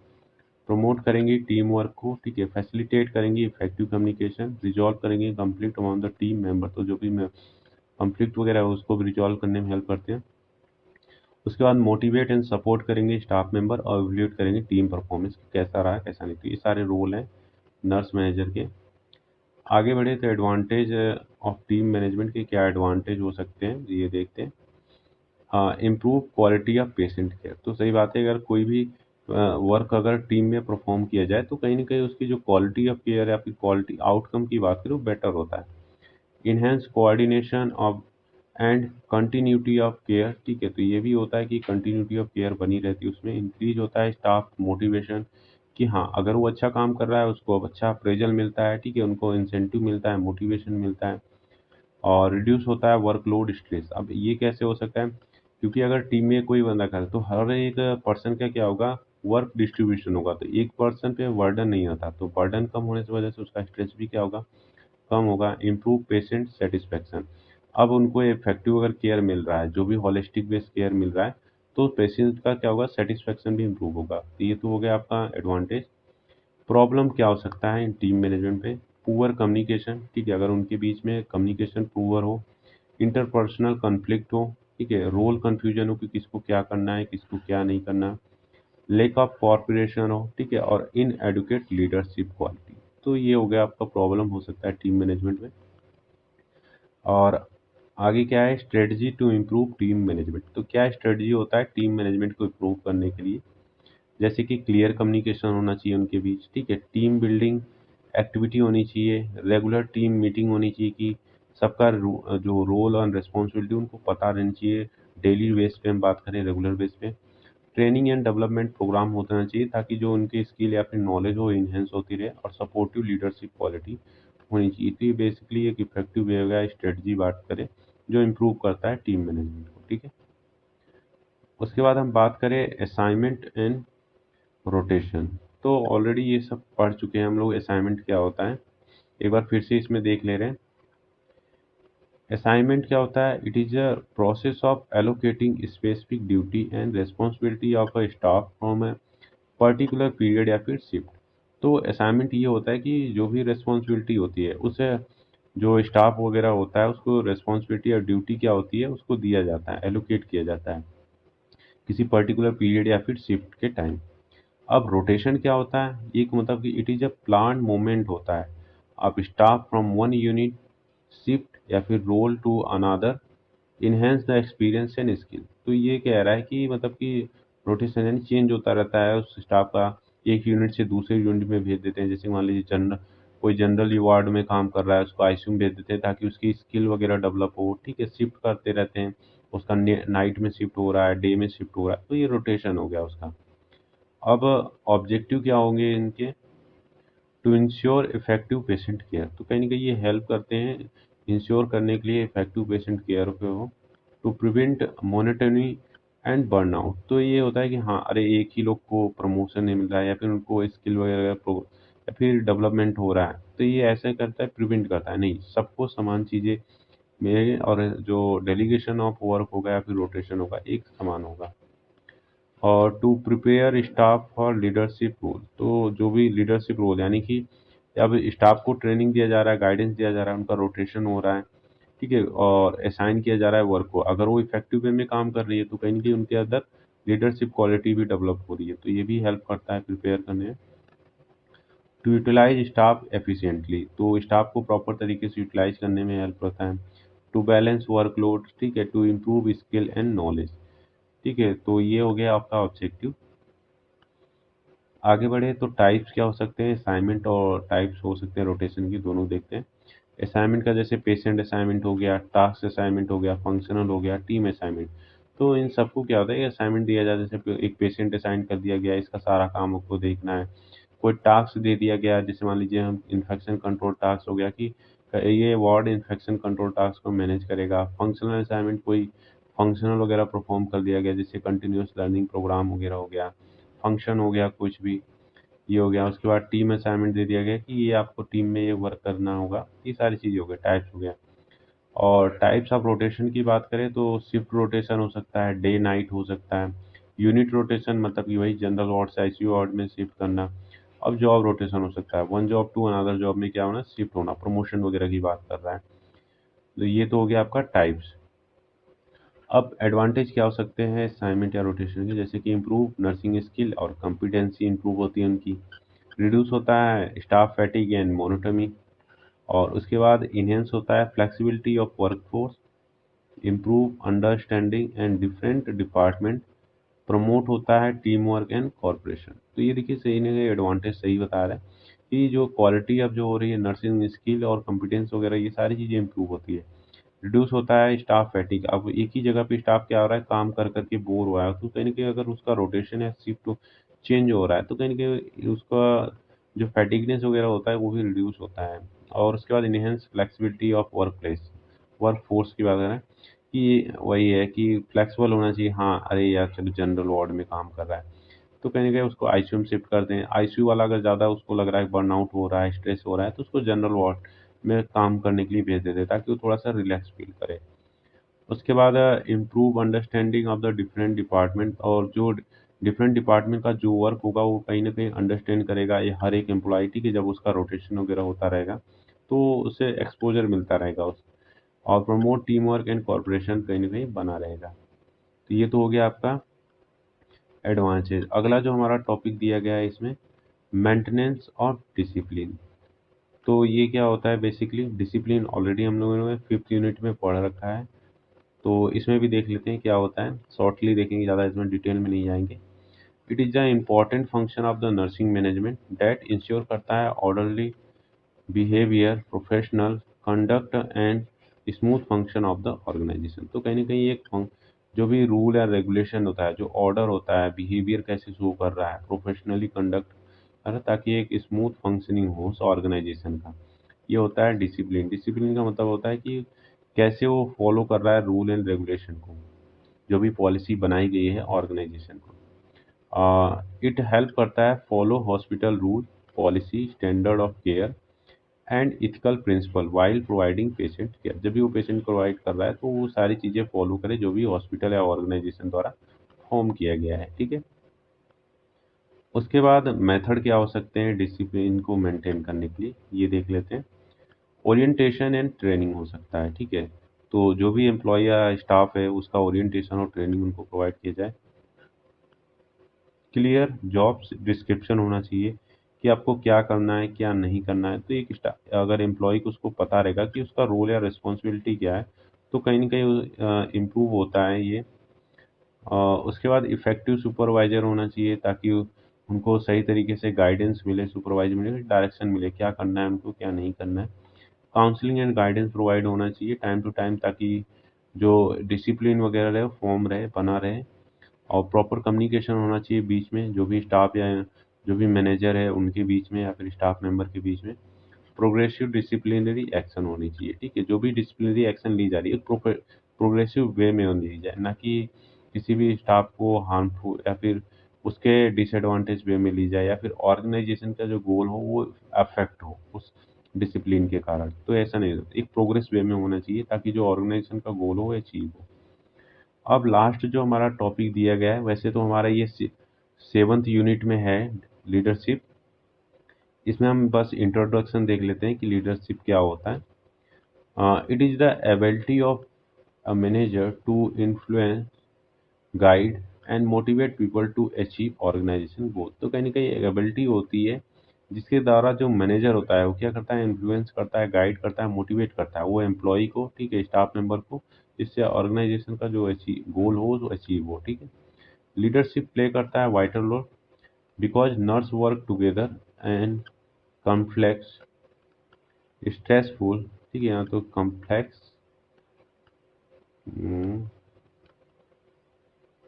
[SPEAKER 1] प्रमोट करेंगी टीम वर्क को। ठीक है, फैसिलिटेट करेंगी इफेक्टिव कम्युनिकेशन। रिजॉल्व करेंगे conflict among the team member, तो जो भी कंफ्लिक्ट वगैरह है उसको भी रिजॉल्व करने में हेल्प करते हैं। उसके बाद मोटिवेट एंड सपोर्ट करेंगे स्टाफ मेंबर, और इवैल्यूएट करेंगे टीम परफॉर्मेंस कैसा रहा कैसा नहीं। तो ये सारे रोल हैं नर्स मैनेजर के। आगे बढ़े तो एडवांटेज ऑफ टीम मैनेजमेंट के क्या एडवांटेज हो सकते हैं ये देखते हैं। Improve quality of patient care, तो सही बात है, अगर कोई भी वर्क अगर टीम में परफॉर्म किया जाए तो कहीं ना कहीं उसकी जो क्वालिटी ऑफ केयर या फिर क्वालिटी आउटकम की बात करें वो बेटर होता है। Enhance coordination of and continuity of care. ठीक है, तो ये भी होता है कि कंटिन्यूटी ऑफ केयर बनी रहती है उसमें। इंक्रीज होता है स्टाफ मोटिवेशन, कि हाँ अगर वो अच्छा काम कर रहा है उसको अब अच्छा अप्रेजल मिलता है। ठीक है, उनको इंसेंटिव मिलता है, मोटिवेशन मिलता है। और रिड्यूस होता है वर्कलोड स्ट्रेस। अब ये कैसे हो सकता है, क्योंकि अगर टीम में कोई बंदा करे तो हर एक पर्सन का क्या होगा, वर्क डिस्ट्रीब्यूशन होगा, तो एक पर्सन पे बर्डन नहीं आता, तो बर्डन कम होने की वजह से उसका स्ट्रेस भी क्या होगा, कम होगा। इम्प्रूव पेशेंट सेटिस्फैक्शन, अब उनको इफेक्टिव अगर केयर मिल रहा है, जो भी होलिस्टिक बेस्ड केयर मिल रहा है, तो पेशेंट का क्या होगा, सेटिस्फैक्शन भी इम्प्रूव होगा। तो ये तो हो गया आपका एडवांटेज। प्रॉब्लम क्या हो सकता है टीम मैनेजमेंट पे, पुअर कम्युनिकेशन। ठीक है, अगर उनके बीच में कम्युनिकेशन पुअर हो, इंटरपर्सनल कॉन्फ्लिक्ट हो, ठीक है, रोल कन्फ्यूजन हो कि किसको क्या करना है किसको क्या नहीं करना, लेक ऑफ कॉर्पोरेशन हो, ठीक है, और इनएडुकेट लीडरशिप क्वालिटी। तो ये हो गया आपका प्रॉब्लम हो सकता है टीम मैनेजमेंट में। और आगे क्या है, strategy to improve team management. तो क्या स्ट्रेटजी होता है टीम मैनेजमेंट को इम्प्रूव करने के लिए? जैसे कि क्लियर कम्युनिकेशन होना चाहिए उनके बीच, ठीक है, टीम बिल्डिंग एक्टिविटी होनी चाहिए, रेगुलर टीम मीटिंग होनी चाहिए कि सबका जो रोल और रिस्पॉन्सिबिलिटी उनको पता रहनी चाहिए। डेली बेस पे हम बात करें, रेगुलर बेस पे ट्रेनिंग एंड डेवलपमेंट प्रोग्राम होना चाहिए ताकि जो उनकी स्किल या फिर नॉलेज हो इन्हेंस होती रहे, और सपोर्टिव लीडरशिप क्वालिटी होनी चाहिए। तो ये बेसिकली एक इफेक्टिव वे होगा स्ट्रेटजी बात करें जो इम्प्रूव करता है टीम मैनेजमेंट को, ठीक है। उसके बाद हम बात करें असाइनमेंट एंड रोटेशन। तो ऑलरेडी ये सब पढ़ चुके हैं हम लोग, असाइनमेंट क्या होता है, एक बार फिर से इसमें देख ले रहे हैं। असाइनमेंट क्या होता है? It is a process of allocating specific duty and responsibility of a staff from a particular period या फिर शिफ्ट। तो असाइनमेंट ये होता है कि जो भी रिस्पॉन्सिबिलिटी होती है उसे, जो स्टाफ वगैरह होता है उसको रिस्पॉन्सिबिलिटी और ड्यूटी क्या होती है उसको दिया जाता है, एलोकेट किया जाता है किसी पर्टिकुलर पीरियड या फिर शिफ्ट के टाइम। अब रोटेशन क्या होता है? एक मतलब कि it is a plan movement होता है। अब staff from one unit shift या फिर role to another enhance the experience and skill. तो ये कह रहा है कि मतलब कि रोटेशन यानी चेंज होता रहता है उस स्टाफ का, एक यूनिट से दूसरे यूनिट में भेज देते हैं। जैसे मान लीजिए जनरल, कोई जनरल वार्ड में काम कर रहा है उसको आईसीयू में भेज देते हैं ताकि उसकी स्किल वगैरह डेवलप हो, ठीक है, शिफ्ट करते रहते हैं। उसका नाइट में शिफ्ट हो रहा है, डे में शिफ्ट हो रहा है, तो ये रोटेशन हो गया उसका। अब ऑब्जेक्टिव क्या होंगे इनके? To ensure effective patient care. तो कहीं ना कहीं ये हेल्प करते हैं इंश्योर करने के लिए इफेक्टिव पेशेंट केयर पे हो। To prevent monotony and burnout. तो ये होता है कि हाँ अरे एक ही लोग को प्रमोशन नहीं मिल रहा है या फिर उनको स्किल वगैरह या फिर डेवलपमेंट हो रहा है, तो ये ऐसे करता है, प्रिवेंट करता है, नहीं सबको समान चीज़ें में, और जो डेलीगेशन ऑफ वर्क होगा या फिर रोटेशन होगा एक समान होगा। और to prepare staff for leadership role. तो जो भी लीडरशिप रोल यानी कि अब स्टाफ को ट्रेनिंग दिया जा रहा है, गाइडेंस दिया जा रहा है, उनका रोटेशन हो रहा है, ठीक है, और असाइन किया जा रहा है वर्क को, अगर वो इफेक्टिव वे में काम कर रही है तो कहीं ना कहीं उनके अंदर लीडरशिप क्वालिटी भी डेवलप हो रही है, तो ये भी हेल्प करता है प्रिपेयर करने में। To utilise staff efficiently. तो स्टाफ को प्रॉपर तरीके से यूटिलाइज करने में हेल्प करता है। टू बैलेंस वर्कलोड, ठीक है, to improve skill and knowledge, ठीक है। तो ये हो गया आपका ऑब्जेक्टिव। आगे बढ़े तो टाइप्स क्या हो सकते हैं, असाइनमेंट और टाइप्स हो सकते हैं रोटेशन की, दोनों देखते हैं। असाइनमेंट का जैसे पेशेंट असाइनमेंट हो गया, टास्क असाइनमेंट हो गया, फंक्शनल हो गया, टीम असाइनमेंट। तो इन सबको क्या होता है, असाइनमेंट दिया जाता है, जैसे एक पेशेंट असाइन कर दिया गया, इसका सारा काम आपको देखना है। कोई टास्क दे दिया गया, जैसे मान लीजिए हम इन्फेक्शन कंट्रोल टास्क हो गया कि ये वार्ड इन्फेक्शन कंट्रोल टास्क को मैनेज करेगा। फंक्शनल असाइनमेंट कोई फंक्शनल वगैरह परफॉर्म कर दिया गया, जैसे कंटिन्यूस लर्निंग प्रोग्राम वगैरह हो गया, फंक्शन हो गया कुछ भी, ये हो गया। उसके बाद टीम असाइनमेंट दे दिया गया कि ये आपको टीम में ये वर्क करना होगा, ये सारी चीज़ें हो गई, टाइप्स हो गया। और टाइप्स ऑफ रोटेशन की बात करें तो शिफ्ट रोटेशन हो सकता है, डे नाइट हो सकता है। यूनिट रोटेशन मतलब कि वही जनरल वार्ड से आईसीयू वार्ड में शिफ्ट करना। अब जॉब रोटेशन हो सकता है, one job to another job में क्या होना, शिफ्ट होना, प्रमोशन वगैरह की बात कर रहा है। तो ये तो हो गया आपका टाइप्स। अब एडवांटेज क्या हो सकते हैं असाइनमेंट या रोटेशन के? जैसे कि इम्प्रूव नर्सिंग स्किल और कॉम्पिटेंसी इंप्रूव होती है उनकी। रिड्यूस होता है स्टाफ फैटिग एंड मोनोटमी। और उसके बाद इन्हेंस होता है flexibility of workforce, improve understanding and different department, promote होता है टीम वर्क एंड कॉर्पोरेशन। तो ये देखिए सही नहीं, एडवांटेज सही बता रहा है कि जो क्वालिटी अब जो हो रही है नर्सिंग स्किल और कॉम्पिटेंस वगैरह ये सारी चीज़ें इंप्रूव होती है। रिड्यूस होता है स्टाफ फैटिग। अब एक ही जगह पे स्टाफ क्या हो रहा है, काम कर करके बोर हुआ है, तो कहीं ना कहीं अगर उसका रोटेशन या शिफ्ट चेंज हो रहा है तो कहीं ना कहीं उसका जो फैटिगनेस वगैरह होता है वो भी रिड्यूस होता है। और उसके बाद enhance flexibility of work place, work force की बात करें कि वही है कि फ्लेक्सिबल होना चाहिए। हाँ अरे यार चलो जनरल वार्ड में काम कर रहा है तो कहीं ना कहीं उसको आईसीयू में शिफ्ट कर दें। आईसीयू वाला अगर ज़्यादा उसको लग रहा है बर्नआउट हो रहा है, स्ट्रेस हो रहा है, तो उसको जनरल वार्ड में काम करने के लिए भेज देते हैं ताकि वो थोड़ा सा रिलैक्स फील करे। उसके बाद improve understanding of the different department. और जो डिफरेंट डिपार्टमेंट का जो वर्क होगा वो कहीं ना कहीं अंडरस्टैंड करेगा ये हर एक एम्प्लॉय, ठीक है, जब उसका रोटेशन वगैरह होता रहेगा तो उसे एक्सपोजर मिलता रहेगा उस। और promote team work and corporation कहीं ना कहीं बना रहेगा। तो ये तो हो गया आपका एडवांटेज। अगला जो हमारा टॉपिक दिया गया है इसमें मेंटेनेंस और डिसिप्लिन। तो ये क्या होता है बेसिकली, डिसिप्लिन ऑलरेडी हम लोगों ने 5th यूनिट में पढ़ रखा है, तो इसमें भी देख लेते हैं क्या होता है। शॉर्टली देखेंगे, ज़्यादा इसमें डिटेल में नहीं जाएंगे। It is the important function of the nursing management that ensure करता है orderly behaviour, professional conduct and smooth function of the organisation. तो कहीं ना कहीं जो भी रूल या रेगुलेशन होता है, जो ऑर्डर होता है, बिहेवियर कैसे शो कर रहा है, प्रोफेशनली कंडक्ट कर रहा है, ताकि एक स्मूथ फंक्शनिंग हो उस ऑर्गेनाइजेशन का, ये होता है डिसिप्लिन। डिसिप्लिन का मतलब होता है कि कैसे वो फॉलो कर रहा है रूल एंड रेगुलेशन को, जो भी पॉलिसी बनाई गई है ऑर्गेनाइजेशन को। इट हेल्प करता है follow hospital rule, policy, standard of care and ethical principle while providing patient care. जब भी वो पेशेंट प्रोवाइड कर रहा है तो वो सारी चीज़ें फॉलो करे जो भी हॉस्पिटल या ऑर्गेनाइजेशन द्वारा फॉर्म किया गया है, ठीक है। उसके बाद मेथड क्या हो सकते हैं डिसिप्लिन को मेंटेन करने के लिए, ये देख लेते हैं। ओरिएंटेशन एंड ट्रेनिंग हो सकता है, ठीक है। तो जो भी एम्प्लॉय या स्टाफ है उसका ओरिएंटेशन और ट्रेनिंग उनको प्रोवाइड किया जाए। क्लियर जॉब डिस्क्रिप्शन होना चाहिए कि आपको क्या करना है क्या नहीं करना है। तो एक अगर एम्प्लॉय को उसको पता रहेगा कि उसका रोल या रिस्पॉन्सिबिलिटी क्या है, तो कहीं ना कहीं इम्प्रूव होता है ये। उसके बाद इफेक्टिव सुपरवाइजर होना चाहिए ताकि उनको सही तरीके से गाइडेंस मिले, सुपरवाइज मिले, डायरेक्शन मिले, क्या करना है उनको क्या नहीं करना है। काउंसलिंग एंड गाइडेंस प्रोवाइड होना चाहिए टाइम टू टाइम, ताकि जो डिसिप्लिन वगैरह रहे फॉर्म रहे, बना रहे। और प्रॉपर कम्युनिकेशन होना चाहिए बीच में, जो भी स्टाफ या जो भी मैनेजर है उनके बीच में या फिर स्टाफ मेंबर के बीच में। प्रोग्रेसिव डिसिप्लिनरी एक्शन होनी चाहिए, ठीक है। जो भी डिसिप्लिनरी एक्शन ली जा रही है प्रोग्रेसिव वे में ली जाए, ना कि किसी भी स्टाफ को हार्मफुल या फिर उसके डिसएडवांटेज वे में ली जाए, या फिर ऑर्गेनाइजेशन का जो गोल हो वो अफेक्ट हो उस डिसिप्लिन के कारण। तो ऐसा नहीं, एक प्रोग्रेस वे में होना चाहिए ताकि जो ऑर्गेनाइजेशन का गोल हो वो अचीव हो। अब लास्ट जो हमारा टॉपिक दिया गया है, वैसे तो हमारा ये 7th यूनिट में है लीडरशिप। इसमें हम बस इंट्रोडक्शन देख लेते हैं कि लीडरशिप क्या होता है। It is the ability of a manager to influence, guide and motivate people to achieve organization goal. तो कहीं ना कहीं एक एबिलिटी होती है जिसके द्वारा जो मैनेजर होता है वो क्या करता है, इन्फ्लुएंस करता है, गाइड करता है, मोटिवेट करता है वो एम्प्लॉय को, ठीक है, स्टाफ मेंबर को, जिससे ऑर्गेनाइजेशन का जो अचीव गोल हो वो अचीव हो, ठीक है। लीडरशिप प्ले करता है vital role because nurse work together and complex stressful, ठीक है, यहाँ तो कॉम्प्लेक्स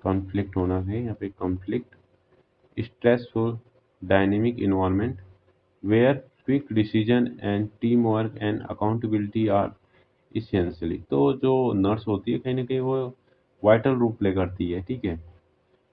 [SPEAKER 1] कॉन्फ्लिक्ट होना है यहाँ पे, conflict stressful dynamic environment where quick decision and team work and accountability are essentially. तो जो नर्स होती है कहीं ना कहीं वो वाइटल रोल प्ले करती है, ठीक है।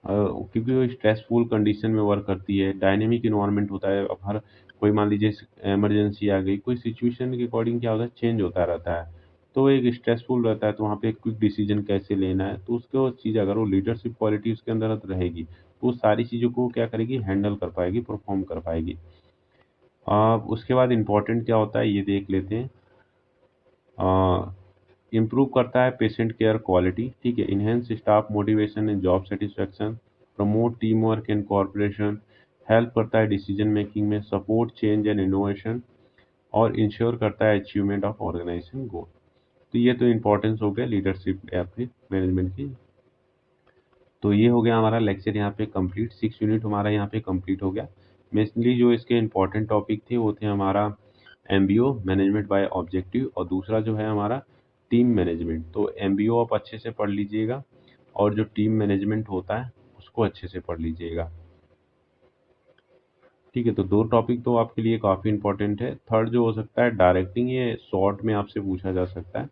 [SPEAKER 1] क्योंकि वो स्ट्रेसफुल कंडीशन में वर्क करती है, डायनेमिक इन्वायरमेंट होता है। अब हर कोई मान लीजिए इमरजेंसी आ गई, कोई सिचुएशन के अकॉर्डिंग क्या होता है, चेंज होता रहता है, तो एक स्ट्रेसफुल रहता है। तो वहाँ पे क्विक डिसीजन कैसे लेना है, तो उसको चीज़ अगर वो लीडरशिप क्वालिटी उसके अंदर रहेगी तो वो सारी चीज़ों को क्या करेगी, हैंडल कर पाएगी, परफॉर्म कर पाएगी। उसके बाद इम्पोर्टेंट क्या होता है ये देख लेते हैं। इम्प्रूव करता है पेशेंट केयर क्वालिटी, ठीक है, enhance staff motivation and job satisfaction, promote team work and corporation, help करता है डिसीजन मेकिंग में, सपोर्ट चेंज एंड इनोवेशन, और इंश्योर करता है अचीवमेंट ऑफ ऑर्गेनाइजेशन गोल। तो ये तो इम्पोर्टेंस हो गया लीडरशिप या फिर मैनेजमेंट की। तो ये हो गया हमारा लेक्चर यहाँ पे कंप्लीट, 6 यूनिट हमारा यहाँ पे कंप्लीट हो गया। मेनली जो इसके इम्पोर्टेंट टॉपिक थे वो थे हमारा एमबीओ मैनेजमेंट बाय ऑब्जेक्टिव, और दूसरा जो है हमारा टीम मैनेजमेंट। तो एमबीओ आप अच्छे से पढ़ लीजिएगा और जो टीम मैनेजमेंट होता है उसको अच्छे से पढ़ लीजिएगा, ठीक है। तो दो टॉपिक तो आपके लिए काफ़ी इंपॉर्टेंट है। थर्ड जो हो सकता है डायरेक्टिंग, ये शॉर्ट में आपसे पूछा जा सकता है।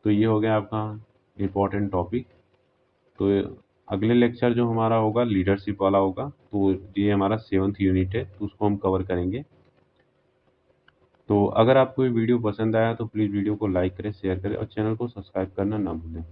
[SPEAKER 1] तो ये हो गया आपका इम्पोर्टेंट टॉपिक। तो अगले लेक्चर जो हमारा होगा लीडरशिप वाला होगा, तो ये हमारा 7th यूनिट है तो उसको हम कवर करेंगे। तो अगर आपको ये वीडियो पसंद आया तो प्लीज़ वीडियो को लाइक करें, शेयर करें और चैनल को सब्सक्राइब करना ना भूलें।